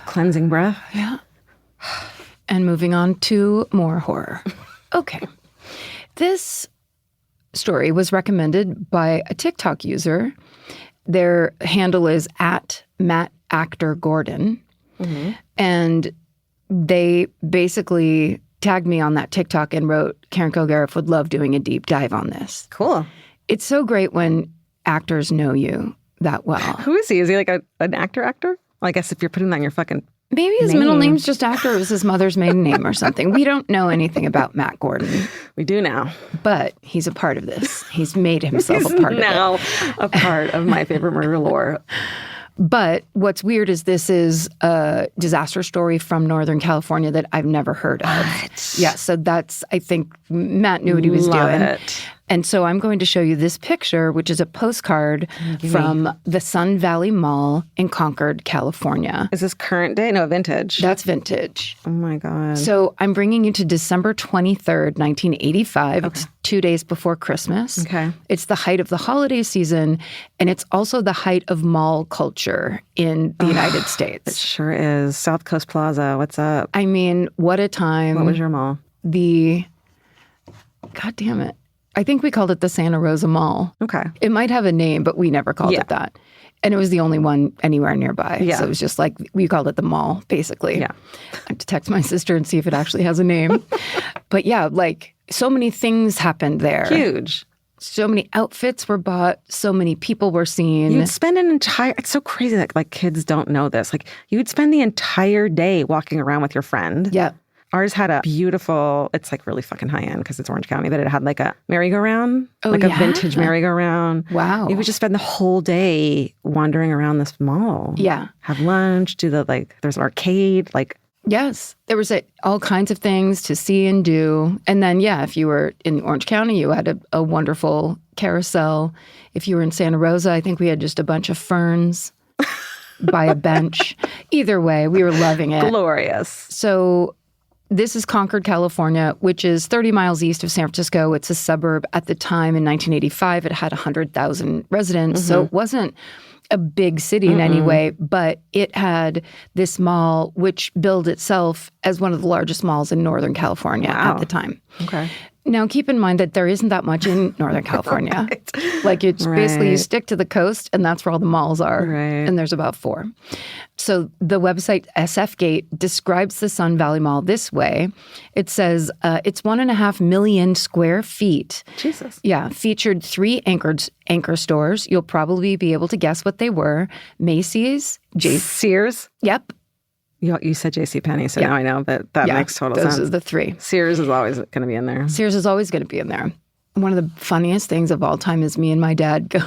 Cleansing breath. Yeah. And moving on to more horror. Okay. This story was recommended by a TikTok user. Their handle is @MattActorGordon. Mm-hmm. And they basically tagged me on that TikTok and wrote, Karen Kilgariff would love doing a deep dive on this. Cool. It's so great when actors know you that well. Who is he? Is he like an actor? Well, I guess if you're putting that on your fucking Maybe his middle name's just actor. It was his mother's maiden name or something. We don't know anything about Matt Gordon. We do now. But he's a part of this. He's made himself a part of it. Now a part of my favorite murder lore. But what's weird is this is a disaster story from Northern California that I've never heard of. What? Yeah, so that's, I think Matt knew what he was doing. It. And so I'm going to show you this picture, which is a postcard from the SunValley Mall in Concord, California. Is this current day? No, vintage. That's vintage. Oh my God. So I'm bringing you to December 23rd, 1985. Okay. It's 2 days before Christmas. Okay. It's the height of the holiday season, and it's also the height of mall culture in the United States. It sure is. South Coast Plaza, what's up? I mean, what a time. What was your mall? God damn it. I think we called it the Santa Rosa Mall. Okay. It might have a name, but we never called it that. And it was the only one anywhere nearby. Yeah. So it was just like, we called it the mall, basically. Yeah. I have to text my sister and see if it actually has a name. But yeah, like so many things happened there. Huge. So many outfits were bought. So many people were seen. You'd spend it's so crazy that like kids don't know this. Like you'd spend the entire day walking around with your friend. Yeah. Ours had a beautiful, it's like really fucking high end because it's Orange County, but it had like a merry-go-round, like a vintage merry-go-round. Wow. You would just spend the whole day wandering around this mall. Yeah. Have lunch, there's an arcade, like. Yes. There was all kinds of things to see and do. And then, if you were in Orange County, you had a wonderful carousel. If you were in Santa Rosa, I think we had just a bunch of ferns by a bench. Either way, we were loving it. Glorious. So this is Concord, California, which is 30 miles east of San Francisco. It's a suburb. At the time in 1985, it had 100,000 residents. So it wasn't a big city in any way, but it had this mall, which billed itself as one of the largest malls in Northern California at the time. Okay. Now, keep in mind that there isn't that much in Northern California. Like, it's basically you stick to the coast, and that's where all the malls are. Right. And there's about 4. So the website SFGate describes the SunValley Mall this way. It says it's 1.5 million square feet. Jesus. Yeah, featured 3 anchor stores. You'll probably be able to guess what they were. Macy's, Sears. Yep. You said JCPenney, so now I know that makes total sense. Those are the 3. Sears is always going to be in there. Sears is always going to be in there. One of the funniest things of all time is me and my dad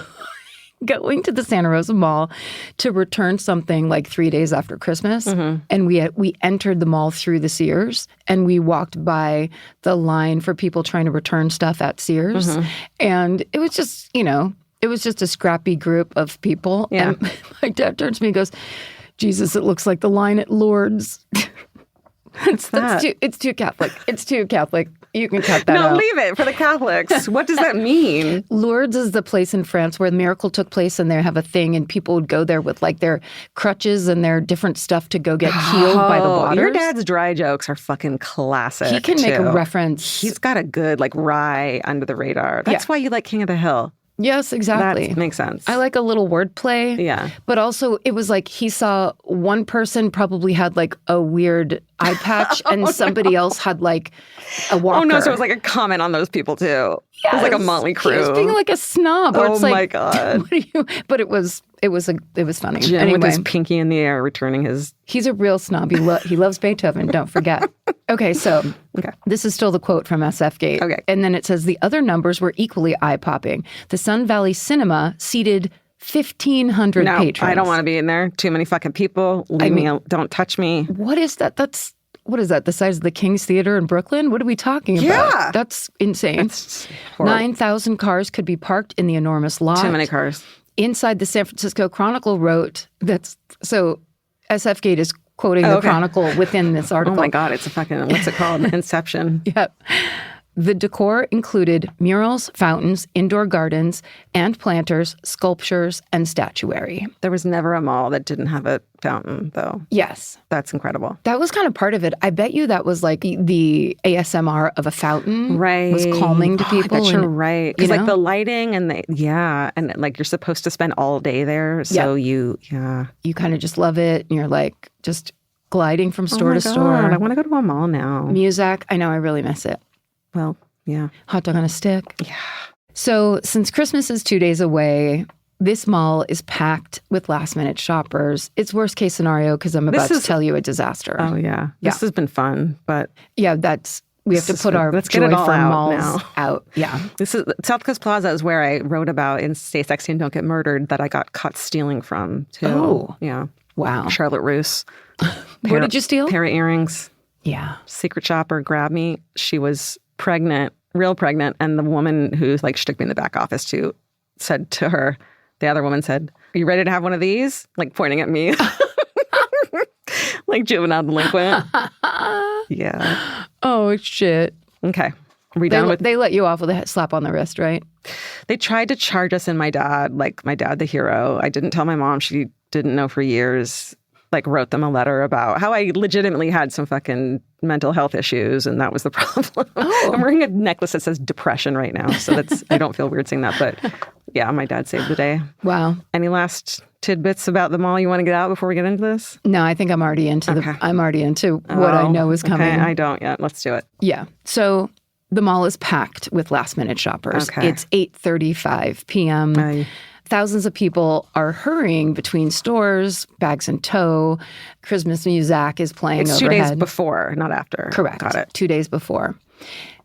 going to the Santa Rosa Mall to return something like 3 days after Christmas. And we entered the mall through the Sears, and we walked by the line for people trying to return stuff at Sears. And it was just, it was just a scrappy group of people. Yeah. And my dad turns to me and goes, Jesus, it looks like the line at Lourdes. What's that? It's too Catholic. It's too Catholic. You can cut that out. No, leave it for the Catholics. What does that mean? Lourdes is the place in France where the miracle took place, and they have a thing, and people would go there with like their crutches and their different stuff to go get healed by the waters. Your dad's dry jokes are fucking classic. He can make a reference. He's got a good wry under the radar. That's why you like King of the Hill. Yes, exactly. That makes sense. I like a little wordplay. Yeah. But also, it was like he saw one person probably had like a weird eye patch, and somebody else had like a walker. Oh, no. So it was like a comment on those people, too. Yes. It was like a motley crew. He was being like a snob. Oh, my God. What are you? But it was funny. Jim anyway, with his pinky in the air returning his... He's a real snob. He loves Beethoven, don't forget. Okay, so this is still the quote from SFGate. Okay. And then it says, the other numbers were equally eye-popping. The SunValley Cinema seated 1,500 patrons. I don't want to be in there. Too many fucking people. Leave me alone. Don't touch me. What is that? What is that? The size of the King's Theater in Brooklyn? What are we talking about? Yeah. That's insane. 9,000 cars could be parked in the enormous lot. Too many cars. Inside, the San Francisco Chronicle wrote so SFGate is quoting the Chronicle within this article. Oh my God, it's a fucking, what's it called? Inception. Yep. The decor included murals, fountains, indoor gardens, and planters, sculptures, and statuary. There was never a mall that didn't have a fountain, though. Yes. That's incredible. That was kind of part of it. I bet you that was like the ASMR of a fountain. Right. Was calming to people. I bet you're right. Because like the lighting and and like you're supposed to spend all day there. So you kind of just love it. And you're like just gliding from store to store. I want to go to a mall now. Music. I know. I really miss it. Well, yeah. Hot dog on a stick. Yeah. So since Christmas is 2 days away, this mall is packed with last-minute shoppers. It's worst-case scenario because I'm about to tell you a disaster. Oh, yeah. This has been fun, but... Yeah, we have to put our joy for malls out. Yeah. This is South Coast Plaza is where I wrote about in Stay Sexy and Don't Get Murdered that I got caught stealing from, too. Oh. Yeah. Wow. Charlotte Roos. What did you steal? Pair of earrings. Yeah. Secret shopper grabbed me. She was pregnant, real pregnant, and the woman who like stuck me in the back office too said to her, the other woman said, "Are you ready to have one of these?" Like pointing at me. Like juvenile delinquent. Yeah. Oh, shit. Okay. Are we done with... They let you off with a slap on the wrist, right? They tried to charge us and my dad, like my dad, the hero. I didn't tell my mom. She didn't know for years. Like wrote them a letter about how I legitimately had some fucking mental health issues, and that was the problem. Oh. I'm wearing a necklace that says depression right now, so I don't feel weird saying that, but yeah, my dad saved the day. Wow. Any last tidbits about the mall you want to get out before we get into this? No, I think I'm already into what I know is coming. Okay, I don't yet. Let's do it. Yeah. So the mall is packed with last-minute shoppers. Okay. It's 8:35 p.m. thousands of people are hurrying between stores, bags in tow. Christmas music is playing It's overhead. 2 days before, not after. Correct. Got it. 2 days before.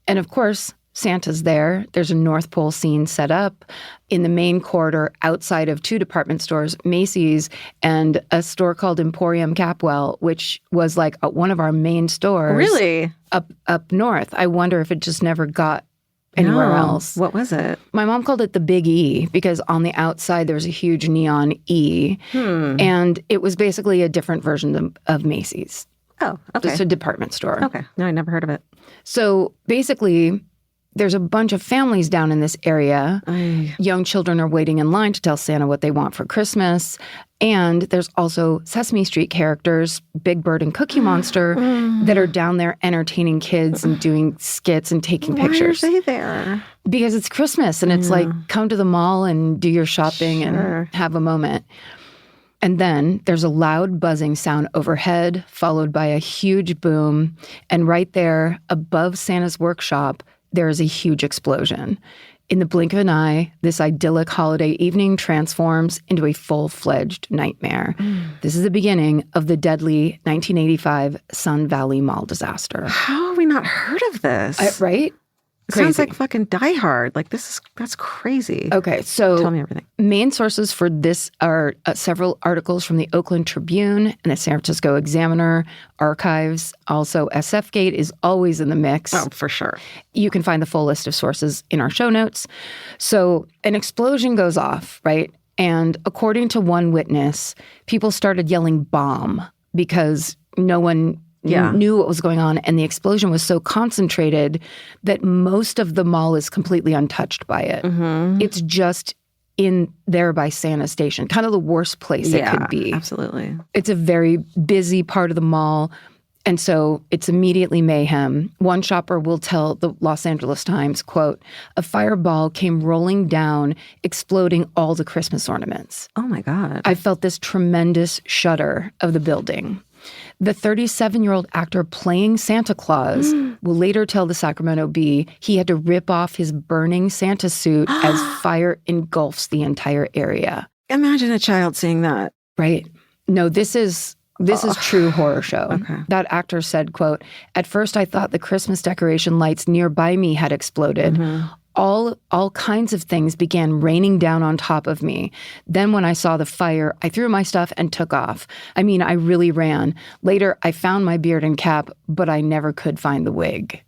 And of course, Santa's there. There's a North Pole scene set up in the main corridor outside of 2 department stores, Macy's and a store called Emporium Capwell, which was like one of our main stores. Really? Up north. I wonder if it just never got anywhere No. else. What was it? My mom called it the Big E because on the outside there was a huge neon E. And it was basically a different version of Macy's. Oh, okay. Just a department store. Okay. No, I never heard of it. So basically, there's a bunch of families down in this area. Young children are waiting in line to tell Santa what they want for Christmas. And there's also Sesame Street characters, Big Bird and Cookie Monster, that are down there entertaining kids and doing skits and taking pictures. Why are they there? Because it's Christmas and it's like, come to the mall and do your shopping and have a moment. And then there's a loud buzzing sound overhead, followed by a huge boom. And right there, above Santa's workshop, there is a huge explosion. In the blink of an eye, this idyllic holiday evening transforms into a full-fledged nightmare. This is the beginning of the deadly 1985 SunValley Mall disaster. How have we not heard of this? Right? It sounds Crazy. like fucking Die Hard. Like that's crazy. Okay, so Tell me everything. main sources for this are several articles from the Oakland Tribune and the San Francisco Examiner, archives. Also, SFGate is always in the mix. Oh, for sure. You can find the full list of sources in our show notes. So an explosion goes off, right? And according to one witness, people started yelling bomb because no one knew what was going on. And the explosion was so concentrated that most of the mall is completely untouched by it. It's just in there by Santa Station, kind of the worst place it could be. Absolutely. It's a very busy part of the mall. And so it's immediately mayhem. One shopper will tell the Los Angeles Times, quote, "A fireball came rolling down, exploding all the Christmas ornaments. Oh my God. I felt this tremendous shudder of the building." The 37-year-old actor playing Santa Claus will later tell the Sacramento Bee he had to rip off his burning Santa suit as fire engulfs the entire area. Imagine a child seeing that. Right? No, this is true horror show. Okay. That actor said, quote, "At first I thought the Christmas decoration lights nearby me had exploded. All kinds of things began raining down on top of me. Then when I saw the fire, I threw my stuff and took off. I mean, I really ran. Later, I found my beard and cap, but I never could find the wig."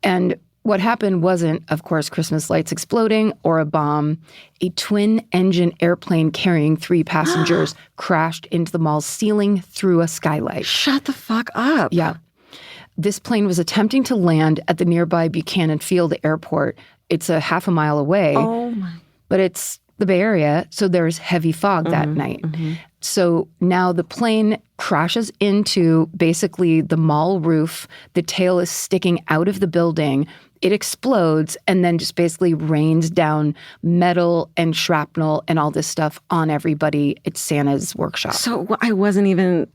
And what happened wasn't, of course, Christmas lights exploding or a bomb. A twin-engine airplane carrying 3 passengers crashed into the mall's ceiling through a skylight. Shut the fuck up. Yeah. This plane was attempting to land at the nearby Buchanan Field Airport. It's a half a mile away, Oh my. but it's the Bay Area, so there's heavy fog that night. So now the plane crashes into basically the mall roof. The tail is sticking out of the building. It explodes and then just basically rains down metal and shrapnel and all this stuff on everybody. It's Santa's workshop. So I wasn't even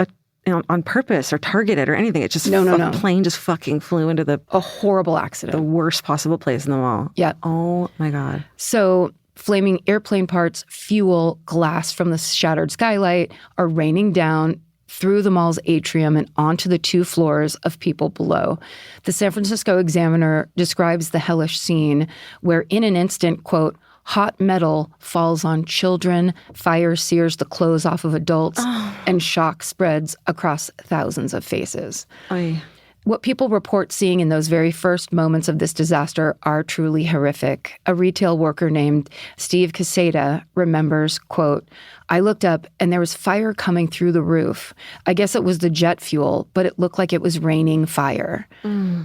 on purpose or targeted or anything. It just No. plane just fucking flew into the A horrible accident. worst possible place in the mall. Yeah. Oh my God. So flaming airplane parts, fuel, glass from the shattered skylight are raining down through the mall's atrium and onto the 2 floors of people below. The San Francisco Examiner describes the hellish scene where in an instant, quote, "hot metal falls on children, fire sears the clothes off of adults, and shock spreads across thousands of faces." Oy. What people report seeing in those very first moments of this disaster are truly horrific. A retail worker named Steve Caseta remembers, quote, "I looked up and there was fire coming through the roof. I guess it was the jet fuel, but it looked like it was raining fire.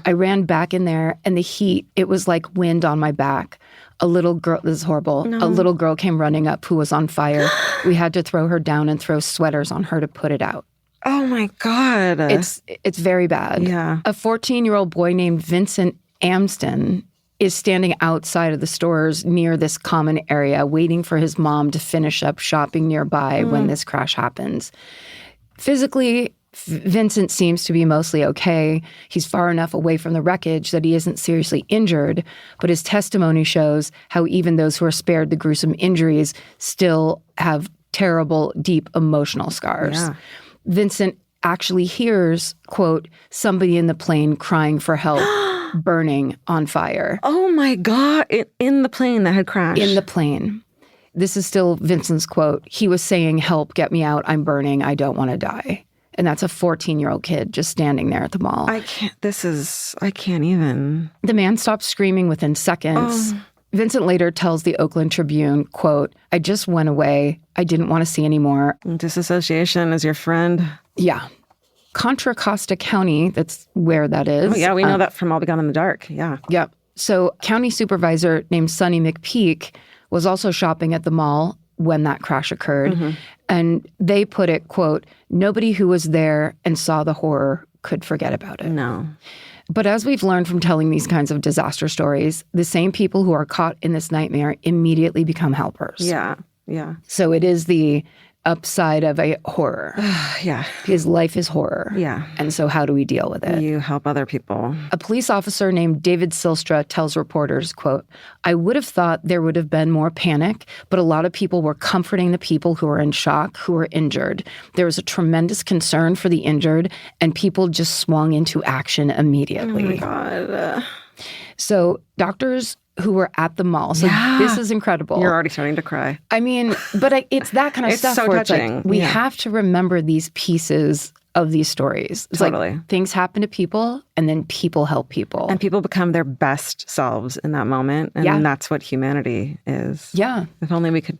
I ran back in there and the heat, it was like wind on my back. A little girl," this is horrible, "a little girl came running up who was on fire. We had to throw her down and throw sweaters on her to put it out." Oh my God. It's very bad. Yeah. A 14-year-old boy named Vincent Amston is standing outside of the stores near this common area waiting for his mom to finish up shopping nearby when this crash happens. Physically, Vincent seems to be mostly okay. He's far enough away from the wreckage that he isn't seriously injured, but his testimony shows how even those who are spared the gruesome injuries still have terrible, deep emotional scars. Yeah. Vincent actually hears, quote, somebody in the plane crying for help, burning on fire. Oh my God. In the plane that had crashed. In the plane. This is still Vincent's quote. He was saying, help, get me out. I'm burning. I don't want to die. And that's a 14-year-old kid just standing there at the mall. I can't even. The man stopped screaming within seconds. Oh. Vincent later tells the Oakland Tribune, quote, I just went away. I didn't want to see anymore. Disassociation is your friend. Yeah. Contra Costa County, that's where that is. Oh, yeah, we know that from All Begun in the Dark. Yeah. Yep. So county supervisor named Sonny McPeak was also shopping at the mall when that crash occurred. Mm-hmm. And they put it, quote, nobody who was there and saw the horror could forget about it. No. But as we've learned from telling these kinds of disaster stories, the same people who are caught in this nightmare immediately become helpers. Yeah. Yeah. So it is the upside of a horror. Yeah. His life is horror. Yeah. And so how do we deal with it? You help other people. A police officer named David Silstra tells reporters, quote, I would have thought there would have been more panic, but a lot of people were comforting the people who were in shock, who were injured. There was a tremendous concern for the injured, and people just swung into action immediately. Oh my God. So doctors who were at the mall. So this is incredible. You're already starting to cry. I mean, but it's that kind of It's stuff so where touching. it's like, we Yeah. have to remember these pieces of these stories. It's Totally. like things happen to people and then people help people. And people become their best selves in that moment. And Yeah. that's what humanity is. Yeah. If only we could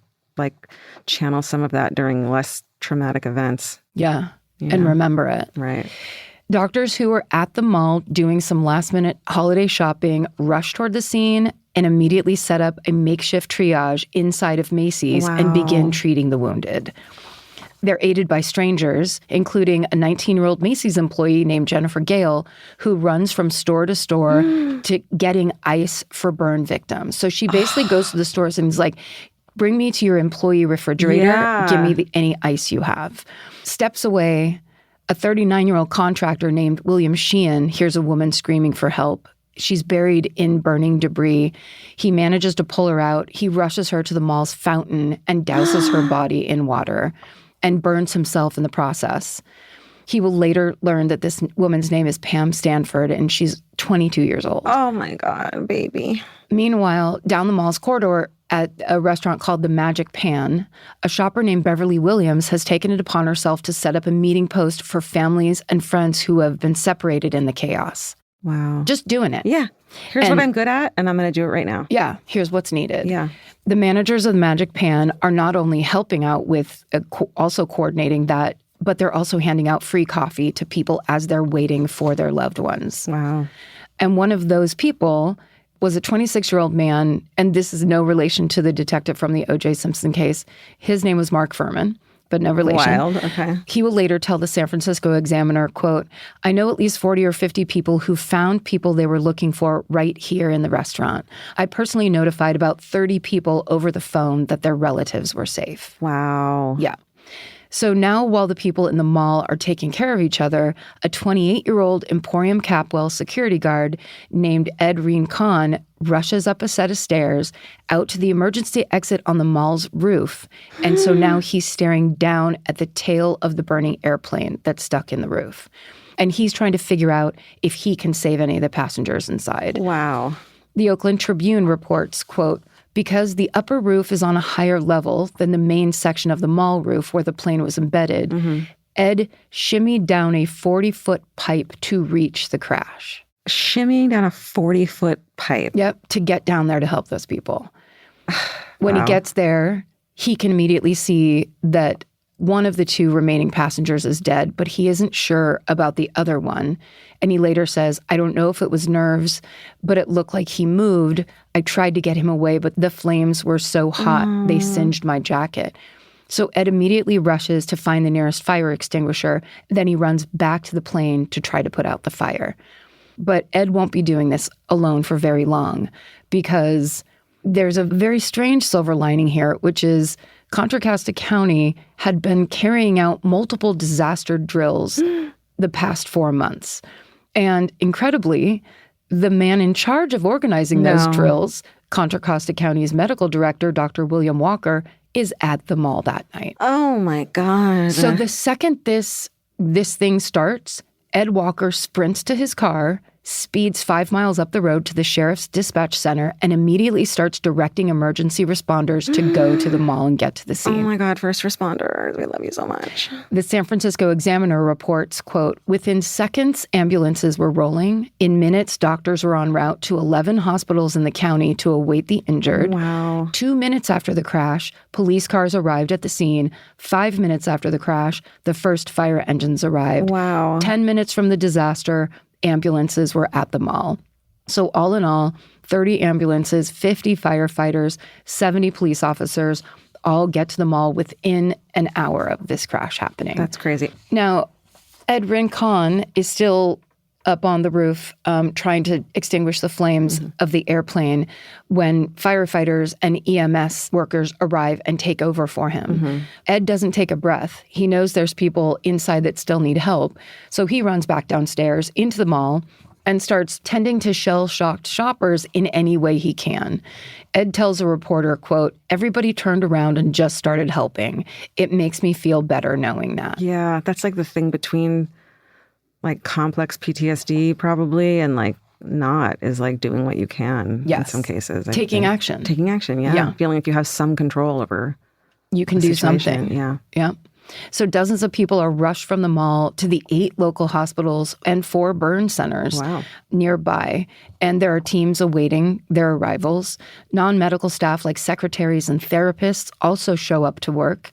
channel some of that during less traumatic events. Yeah. And remember it. Right. Doctors who were at the mall doing some last minute holiday shopping rushed toward the scene and immediately set up a makeshift triage inside of Macy's and begin treating the wounded. They're aided by strangers, including a 19-year-old Macy's employee named Jennifer Gale, who runs from store to store to getting ice for burn victims. So she basically goes to the stores and is like, bring me to your employee refrigerator. Yeah. Give me any ice you have. Steps away, a 39-year-old contractor named William Sheehan hears a woman screaming for help. She's buried in burning debris. He manages to pull her out. He rushes her to the mall's fountain and douses her body in water and burns himself in the process. He will later learn that this woman's name is Pam Stanford, and she's 22 years old. Oh my God, baby. Meanwhile, down the mall's corridor at a restaurant called the Magic Pan, a shopper named Beverly Williams has taken it upon herself to set up a meeting post for families and friends who have been separated in the chaos. Wow. Just doing it. Yeah. Here's what I'm good at, and I'm going to do it right now. Yeah, here's what's needed. Yeah. The managers of the Magic Pan are not only helping out with also coordinating that, but they're also handing out free coffee to people as they're waiting for their loved ones. Wow. And one of those people was a 26-year-old man, and this is no relation to the detective from the O.J. Simpson case. His name was Mark Furman, but no relation. Wild. Okay. He will later tell the San Francisco Examiner, quote, I know at least 40 or 50 people who found people they were looking for right here in the restaurant. I personally notified about 30 people over the phone that their relatives were safe. Wow. Yeah. So now while the people in the mall are taking care of each other, a 28-year-old Emporium Capwell security guard named Ed Rincon rushes up a set of stairs out to the emergency exit on the mall's roof. And so now he's staring down at the tail of the burning airplane that's stuck in the roof. And he's trying to figure out if he can save any of the passengers inside. Wow. The Oakland Tribune reports, quote, because the upper roof is on a higher level than the main section of the mall roof where the plane was embedded, Ed shimmied down a 40-foot pipe to reach the crash. Shimmying down a 40-foot pipe. Yep, to get down there to help those people. When he gets there, he can immediately see that one of the two remaining passengers is dead, but he isn't sure about the other one. And he later says, I don't know if it was nerves, but it looked like he moved. I tried to get him away, but the flames were so hot, they singed my jacket. So Ed immediately rushes to find the nearest fire extinguisher. Then he runs back to the plane to try to put out the fire. But Ed won't be doing this alone for very long because there's a very strange silver lining here, which is Contra Costa County had been carrying out multiple disaster drills the past 4 months. And incredibly, the man in charge of organizing those drills, Contra Costa County's medical director, Dr. William Walker, is at the mall that night. Oh, my God. So the second this thing starts, Ed Walker sprints to his car, speeds 5 miles up the road to the sheriff's dispatch center, and immediately starts directing emergency responders to go to the mall and get to the Oh, scene. my God. First responders. We love you so much. The San Francisco Examiner reports, quote, within seconds, ambulances were rolling. In minutes, doctors were en route to 11 hospitals in the county to await the injured. Wow. 2 minutes after the crash, police cars arrived at the scene. 5 minutes after the crash, the first fire engines arrived. Wow. 10 minutes from the disaster, ambulances were at the mall. So all in all, 30 ambulances, 50 firefighters, 70 police officers all get to the mall within an hour of this crash happening. That's crazy. Now, Ed Rincon is still up on the roof trying to extinguish the flames of the airplane when firefighters and EMS workers arrive and take over for him. Ed doesn't take a breath. He knows there's people inside that still need help. So he runs back downstairs into the mall and starts tending to shell-shocked shoppers in any way he can. Ed tells a reporter, quote, everybody turned around and just started helping. It makes me feel better knowing that. Yeah, that's like the thing between like complex PTSD probably and like not is like doing what you can in Yes. some cases. I Taking think. action. Taking action, yeah. Yeah. Feeling like you have some control over You can the do situation. something. Yeah. Yeah. So dozens of people are rushed from the mall to the 8 local hospitals and 4 burn centers Wow. nearby. And there are teams awaiting their arrivals. Non-medical staff like secretaries and therapists also show up to work,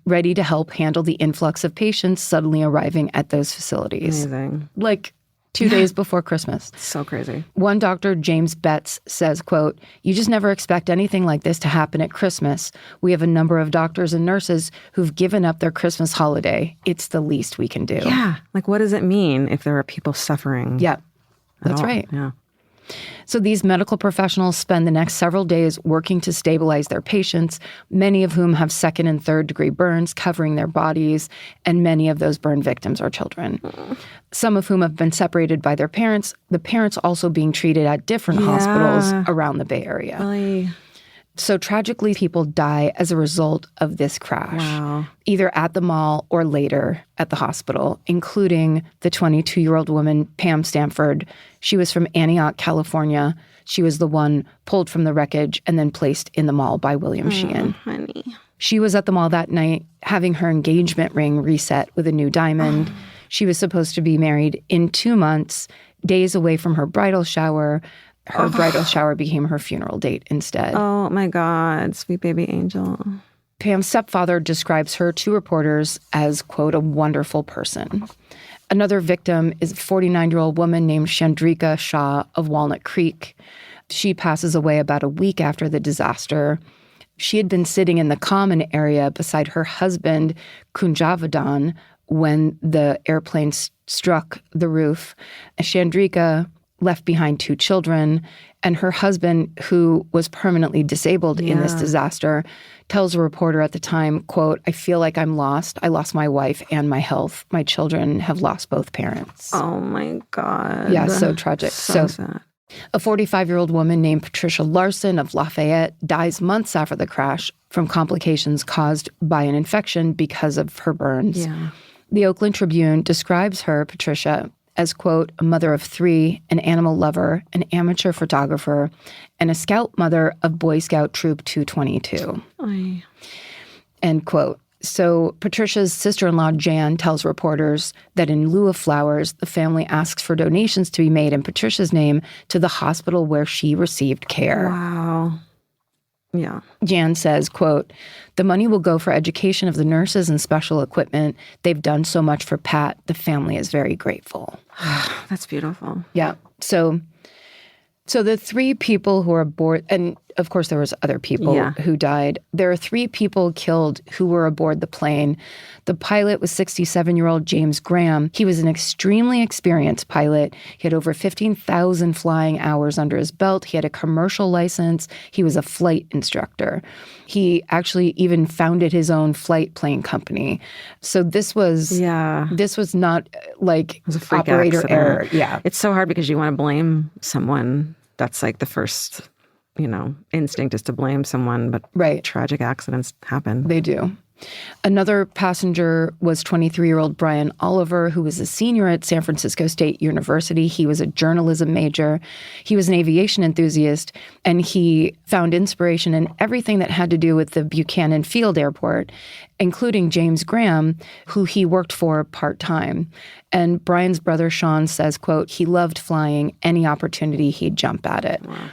ready to help handle the influx of patients suddenly arriving at those facilities. Amazing. Like 2 days before Christmas. So crazy. One doctor, James Betts, says, quote, you just never expect anything like this to happen at Christmas. We have a number of doctors and nurses who've given up their Christmas holiday. It's the least we can do. Yeah. Like, what does it mean if there are people suffering? Yeah, at that's all? right. Yeah. So these medical professionals spend the next several days working to stabilize their patients, many of whom have 2nd and 3rd degree burns covering their bodies, and many of those burn victims are children. Some of whom have been separated by their parents, the parents also being treated at different hospitals around the Bay Area. Really? So tragically, people die as a result of this crash, Wow. either at the mall or later at the hospital, including the 22-year-old woman, Pam Stanford. She was from Antioch, California. She was the one pulled from the wreckage and then placed in the mall by William Sheehan. Honey. She was at the mall that night having her engagement ring reset with a new diamond. She was supposed to be married in 2 months, days away from her bridal shower. Her bridal shower became her funeral date instead. Oh my God, sweet baby angel. Pam's stepfather describes her to reporters as, quote, a wonderful person. Another victim is a 49-year-old woman named Chandrika Shah of Walnut Creek. She passes away about a week after the disaster. She had been sitting in the common area beside her husband, Kunjavadan, when the airplane struck the roof. Chandrika left behind 2 children, and her husband, who was permanently disabled in this disaster, tells a reporter at the time, quote, I feel like I'm lost. I lost my wife and my health. My children have lost both parents. Oh my God. Yeah, so tragic. So sad. A 45-year-old woman named Patricia Larson of Lafayette dies months after the crash from complications caused by an infection because of her burns. Yeah. The Oakland Tribune describes her, Patricia, as, quote, a mother of 3, an animal lover, an amateur photographer, and a scout mother of Boy Scout Troop 222, Ay. end quote. So Patricia's sister-in-law, Jan, tells reporters that in lieu of flowers, the family asks for donations to be made in Patricia's name to the hospital where she received care. Wow. Yeah. Jan says, quote, the money will go for education of the nurses and special equipment. They've done so much for Pat. The family is very grateful. That's beautiful. Yeah. So the 3 people who are aboard, and of course, there was other people who died. There are 3 people killed who were aboard the plane. The pilot was 67-year-old James Graham. He was an extremely experienced pilot. He had over 15,000 flying hours under his belt. He had a commercial license. He was a flight instructor. He actually even founded his own flight plane company. So this was not like it was a freak operator accident. error. Yeah. It's so hard because you want to blame someone. That's like the first, instinct is to blame someone, but tragic accidents happen. They do. Another passenger was 23-year-old Brian Oliver, who was a senior at San Francisco State University. He was a journalism major. He was an aviation enthusiast, and he found inspiration in everything that had to do with the Buchanan Field Airport, including James Graham, who he worked for part-time. And Brian's brother, Sean, says, quote, he loved flying. Any opportunity, he'd jump at it. Wow.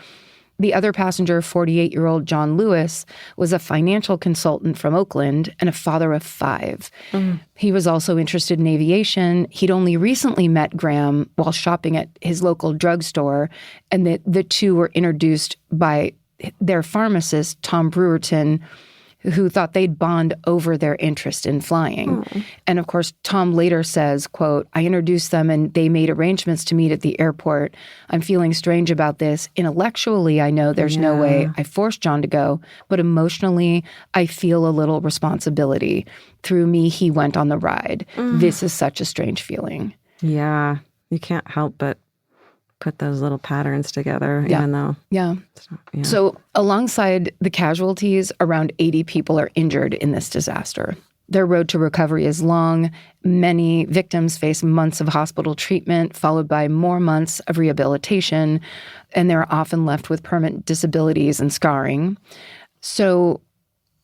The other passenger, 48-year-old John Lewis, was a financial consultant from Oakland and a father of 5. He was also interested in aviation. He'd only recently met Graham while shopping at his local drugstore, and the two were introduced by their pharmacist, Tom Brewerton, who thought they'd bond over their interest in flying. And of course, Tom later says, quote, I introduced them and they made arrangements to meet at the airport. I'm feeling strange about this. Intellectually, I know there's no way I forced John to go, but emotionally, I feel a little responsibility. Through me, he went on the ride. This is such a strange feeling. Yeah, you can't help but put those little patterns together, even though. Yeah. So alongside the casualties, around 80 people are injured in this disaster. Their road to recovery is long. Many victims face months of hospital treatment, followed by more months of rehabilitation, and they're often left with permanent disabilities and scarring. So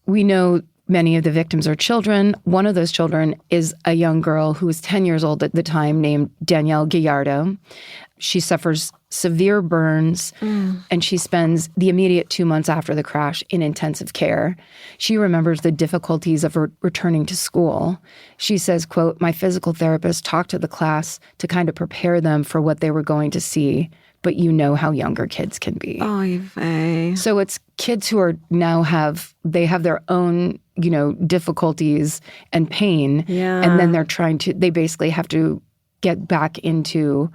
we know many of the victims are children. One of those children is a young girl who was 10 years old at the time named Danielle Gallardo. She suffers severe burns, and she spends the immediate 2 months after the crash in intensive care. She remembers the difficulties of returning to school. She says, quote, my physical therapist talked to the class to kind of prepare them for what they were going to see, but you know how younger kids can be. Oy vey. So it's kids who are now have their own, difficulties and pain, and then they basically have to get back into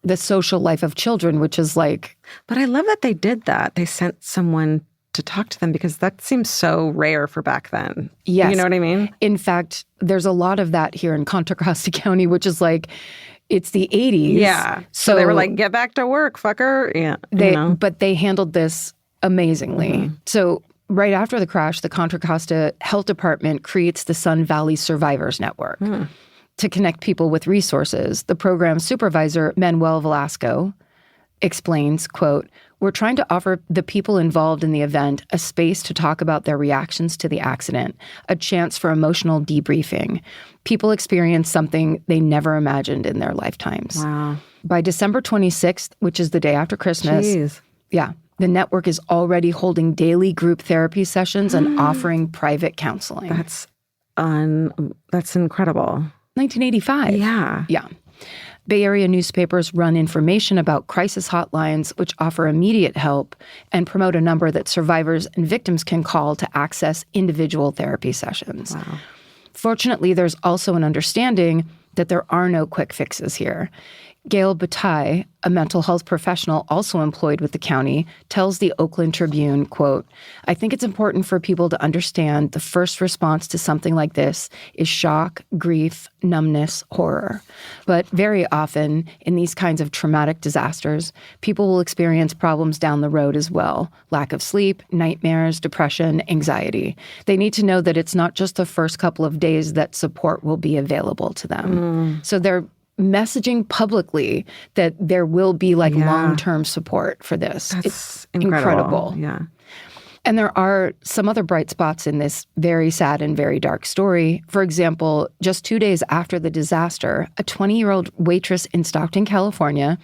the social life of children, which is like... But I love that they did that. They sent someone to talk to them because that seems so rare for back then. Yes. You know what I mean? In fact, there's a lot of that here in Contra Costa County, which is like, it's the 80s. Yeah. So they were like, get back to work, fucker. Yeah. But they handled this amazingly. So right after the crash, the Contra Costa Health Department creates the SunValley Survivors Network. To connect people with resources. The program supervisor, Manuel Velasco, explains, quote, we're trying to offer the people involved in the event a space to talk about their reactions to the accident, a chance for emotional debriefing. People experience something they never imagined in their lifetimes. Wow. By December 26th, which is the day after Christmas, the network is already holding daily group therapy sessions and offering private counseling. That's incredible. 1985. Yeah. Bay Area newspapers run information about crisis hotlines, which offer immediate help and promote a number that survivors and victims can call to access individual therapy sessions. Wow. Fortunately, there's also an understanding that there are no quick fixes here. Gail Bataille, a mental health professional also employed with the county, tells the Oakland Tribune, quote, I think it's important for people to understand the first response to something like this is shock, grief, numbness, horror. But very often in these kinds of traumatic disasters, people will experience problems down the road as well. Lack of sleep, nightmares, depression, anxiety. They need to know that it's not just the first couple of days that support will be available to them. So they're messaging publicly that there will be long-term support for this. That's it's incredible. Yeah. And there are some other bright spots in this very sad and very dark story. For example, just 2 days after the disaster, a 20-year-old waitress in Stockton, California,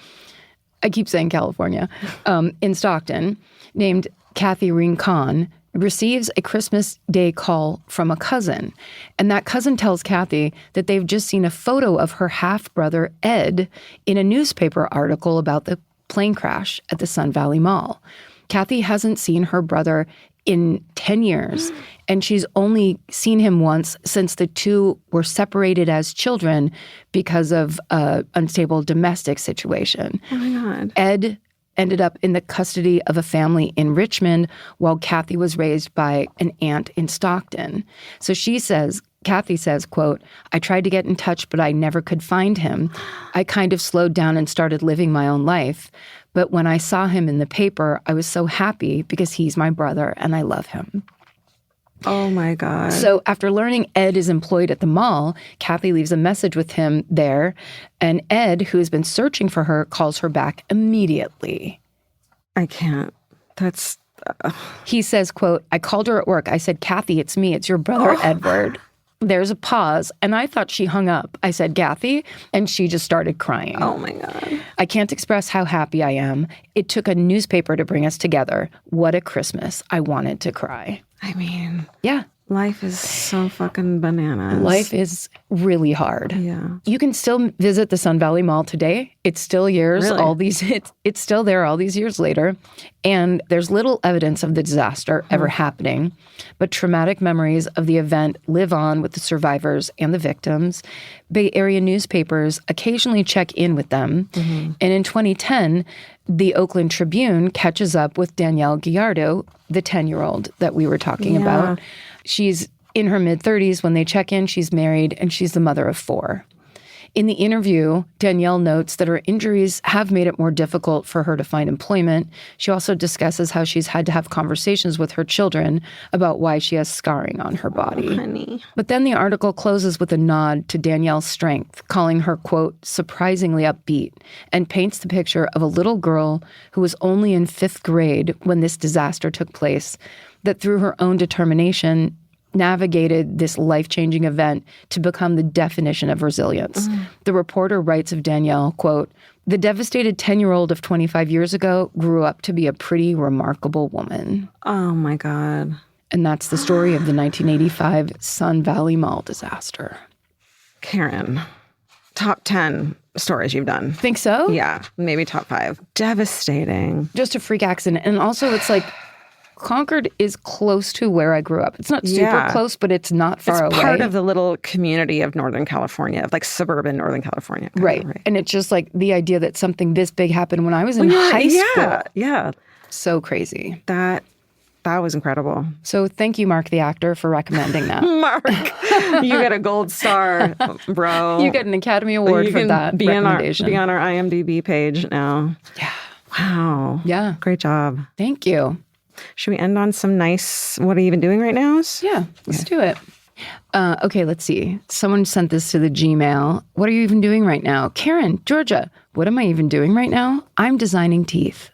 I keep saying California, in Stockton, named Kathy Rincon, receives a Christmas Day call from a cousin. And that cousin tells Kathy that they've just seen a photo of her half-brother, Ed, in a newspaper article about the plane crash at the SunValley Mall. Kathy hasn't seen her brother in 10 years, and she's only seen him once since the two were separated as children because of an unstable domestic situation. Oh my God. Ed ended up in the custody of a family in Richmond while Kathy was raised by an aunt in Stockton. So Kathy says, quote, I tried to get in touch, but I never could find him. I kind of slowed down and started living my own life. But when I saw him in the paper, I was so happy because he's my brother and I love him. Oh my God. So after learning Ed is employed at the mall, Kathy leaves a message with him there. And Ed, who has been searching for her, calls her back immediately. I can't. That's... He says, quote, I called her at work. I said, Kathy, it's me. It's your brother, Edward. There's a pause, and I thought she hung up. I said, Kathy, and she just started crying. Oh, my God. I can't express how happy I am. It took a newspaper to bring us together. What a Christmas. I wanted to cry. I mean... Yeah. Life is so fucking bananas. Life is really hard. Yeah. You can still visit the SunValley Mall today. It's still yours. Really? It's still there all these years later. And there's little evidence of the disaster ever happening. But traumatic memories of the event live on with the survivors and the victims. Bay Area newspapers occasionally check in with them. And in 2010, the Oakland Tribune catches up with Danielle Gallardo, the 10-year-old that we were talking about. She's in her mid-30s. When they check in, she's married, and she's the mother of 4. In the interview, Danielle notes that her injuries have made it more difficult for her to find employment. She also discusses how she's had to have conversations with her children about why she has scarring on her body. Honey. But then the article closes with a nod to Danielle's strength, calling her, quote, surprisingly upbeat, and paints the picture of a little girl who was only in 5th grade when this disaster took place, that through her own determination navigated this life-changing event to become the definition of resilience. The reporter writes of Danielle, quote, the devastated 10-year-old of 25 years ago grew up to be a pretty remarkable woman. Oh, my God. And that's the story of the 1985 SunValley Mall disaster. Karen, top 10 stories you've done. Think so? Yeah, maybe top 5. Devastating. Just a freak accident. And also it's like, Concord is close to where I grew up. It's not super close, but it's not far away. It's part of the little community of Northern California, like suburban Northern California. Right. And it's just like the idea that something this big happened when I was in high school. Yeah. So crazy. That was incredible. So thank you, Mark the actor, for recommending that. Mark, you get a gold star, bro. You get an Academy Award for that recommendation. Be on our IMDb page now. Yeah. Wow. Yeah. Great job. Thank you. Should we end on some nice, what are you even doing right now? Yeah, let's do it. Okay, let's see. Someone sent this to the Gmail. What are you even doing right now? Karen, Georgia, what am I even doing right now? I'm designing teeth.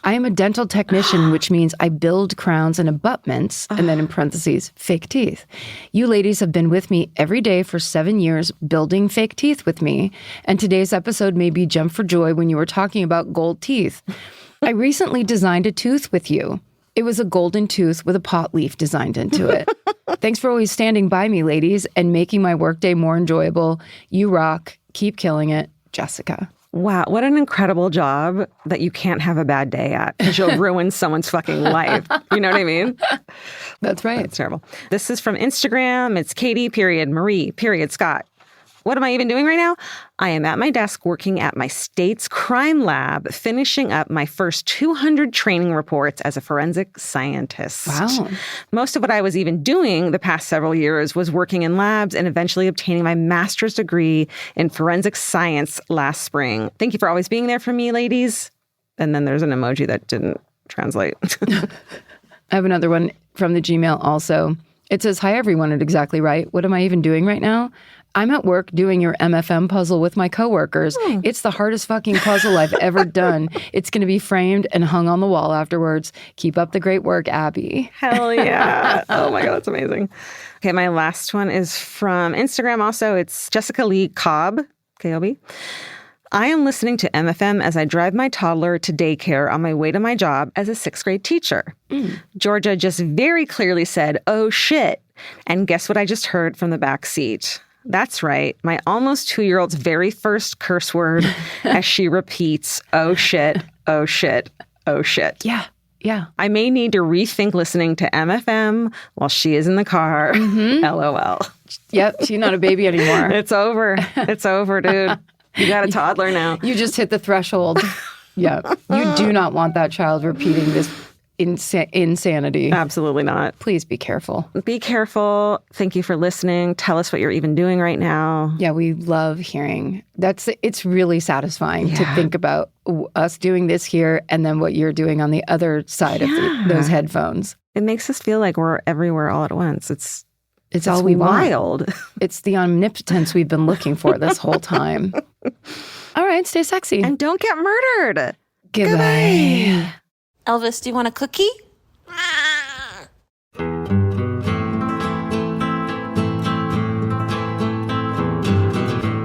I am a dental technician, which means I build crowns and abutments, and then in parentheses, fake teeth. You ladies have been with me every day for 7 years building fake teeth with me, and today's episode made me jump for joy when you were talking about gold teeth. I recently designed a tooth with you. It was a golden tooth with a pot leaf designed into it. Thanks for always standing by me, ladies, and making my workday more enjoyable. You rock. Keep killing it. Jessica. Wow, what an incredible job that you can't have a bad day at because you'll ruin someone's fucking life. You know what I mean? That's right. That's terrible. This is from Instagram. It's Katie, Marie, Scott. What am I even doing right now? I am at my desk working at my state's crime lab, finishing up my first 200 training reports as a forensic scientist. Wow. Most of what I was even doing the past several years was working in labs and eventually obtaining my master's degree in forensic science last spring. Thank you for always being there for me, ladies. And then there's an emoji that didn't translate. I have another one from the Gmail also. It says, hi, everyone at Exactly Right. What am I even doing right now? I'm at work doing your MFM puzzle with my coworkers. It's the hardest fucking puzzle I've ever done. It's going to be framed and hung on the wall afterwards. Keep up the great work, Abby. Hell yeah. Oh my God, that's amazing. Okay, my last one is from Instagram also. It's Jessica Lee Cobb, K-O-B. I am listening to MFM as I drive my toddler to daycare on my way to my job as a 6th grade teacher. Georgia just very clearly said, oh shit. And guess what I just heard from the back seat? That's right. My almost 2-year-old's very first curse word as she repeats, oh shit, oh shit, oh shit. Yeah. Yeah. I may need to rethink listening to MFM while she is in the car. LOL. Yep. She's not a baby anymore. It's over. It's over, dude. You got a toddler now. You just hit the threshold. Yeah. You do not want that child repeating this insanity. Absolutely not. Please be careful. Be careful. Thank you for listening. Tell us what you're even doing right now. Yeah, we love hearing. It's really satisfying to think about us doing this here and then what you're doing on the other side of those headphones. It makes us feel like we're everywhere all at once. It's all we wild. Want. It's the omnipotence we've been looking for this whole time. All right, stay sexy. And don't get murdered. Goodbye. Elvis, do you want a cookie?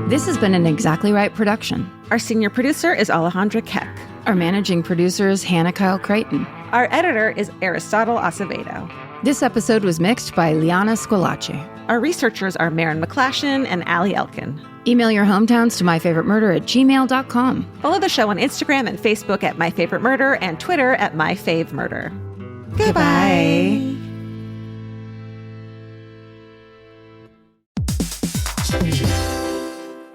This has been an Exactly Right production. Our senior producer is Alejandra Keck. Our managing producer is Hannah Kyle Creighton. Our editor is Aristotle Acevedo. This episode was mixed by Liana Squillace. Our researchers are Maren McClashin and Allie Elkin. Email your hometowns to myfavoritemurder@gmail.com. Follow the show on Instagram and Facebook at My Favorite Murder and Twitter at My Fave Murder. Goodbye.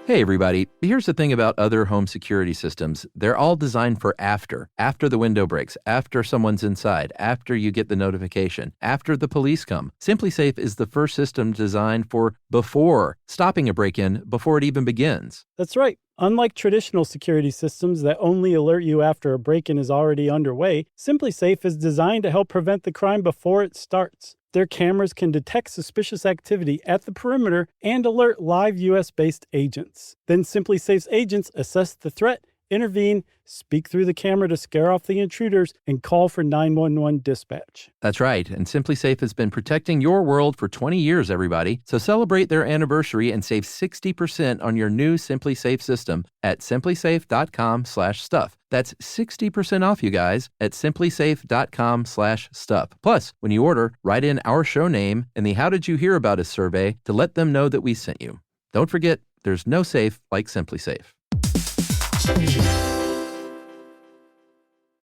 Hey, everybody. Here's the thing about other home security systems. They're all designed for after the window breaks, after someone's inside, after you get the notification, after the police come. SimpliSafe is the first system designed for before, stopping a break-in before it even begins. That's right. Unlike traditional security systems that only alert you after a break-in is already underway, SimpliSafe is designed to help prevent the crime before it starts. Their cameras can detect suspicious activity at the perimeter and alert live U.S.-based agents. Then SimpliSafe's agents assess the threat, intervene, speak through the camera to scare off the intruders, and call for 911 dispatch. That's right, and SimpliSafe has been protecting your world for 20 years, everybody. So celebrate their anniversary and save 60% on your new SimpliSafe system at simplisafe.com/stuff. That's 60% off, you guys, at simplisafe.com/stuff. Plus, when you order, write in our show name and the How Did You Hear About Us survey to let them know that we sent you. Don't forget, there's no safe like SimpliSafe.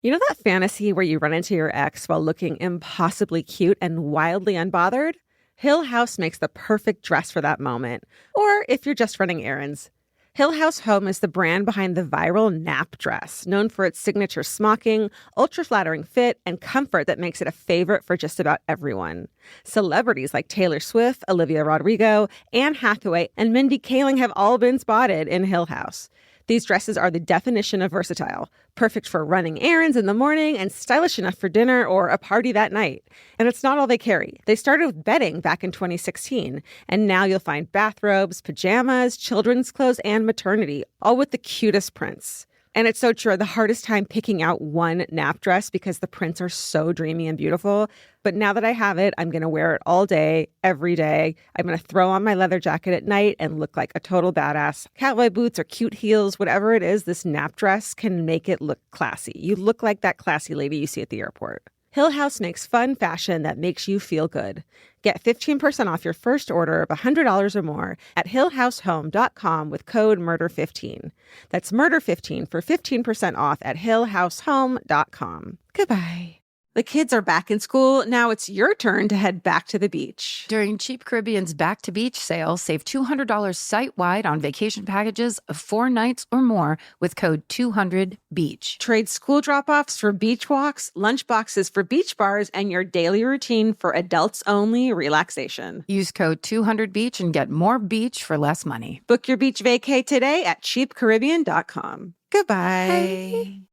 You know that fantasy where you run into your ex while looking impossibly cute and wildly unbothered? Hill House makes the perfect dress for that moment. Or if you're just running errands. Hill House Home is the brand behind the viral nap dress, known for its signature smocking, ultra-flattering fit, and comfort that makes it a favorite for just about everyone. Celebrities like Taylor Swift, Olivia Rodrigo, Anne Hathaway, and Mindy Kaling have all been spotted in Hill House. These dresses are the definition of versatile, perfect for running errands in the morning and stylish enough for dinner or a party that night. And it's not all they carry. They started with bedding back in 2016, and now you'll find bathrobes, pajamas, children's clothes, and maternity, all with the cutest prints. And it's so true. The hardest time picking out one nap dress because the prints are so dreamy and beautiful. But now that I have it, I'm going to wear it all day, every day. I'm going to throw on my leather jacket at night and look like a total badass. Cowboy boots or cute heels, whatever it is, this nap dress can make it look classy. You look like that classy lady you see at the airport. Hill House makes fun fashion that makes you feel good. Get 15% off your first order of $100 or more at hillhousehome.com with code MURDER15. That's MURDER15 for 15% off at hillhousehome.com. Goodbye. The kids are back in school. Now it's your turn to head back to the beach. During Cheap Caribbean's Back to Beach sale, save $200 site-wide on vacation packages of 4 nights or more with code 200BEACH. Trade school drop-offs for beach walks, lunch boxes for beach bars, and your daily routine for adults-only relaxation. Use code 200BEACH and get more beach for less money. Book your beach vacay today at cheapcaribbean.com. Goodbye. Bye.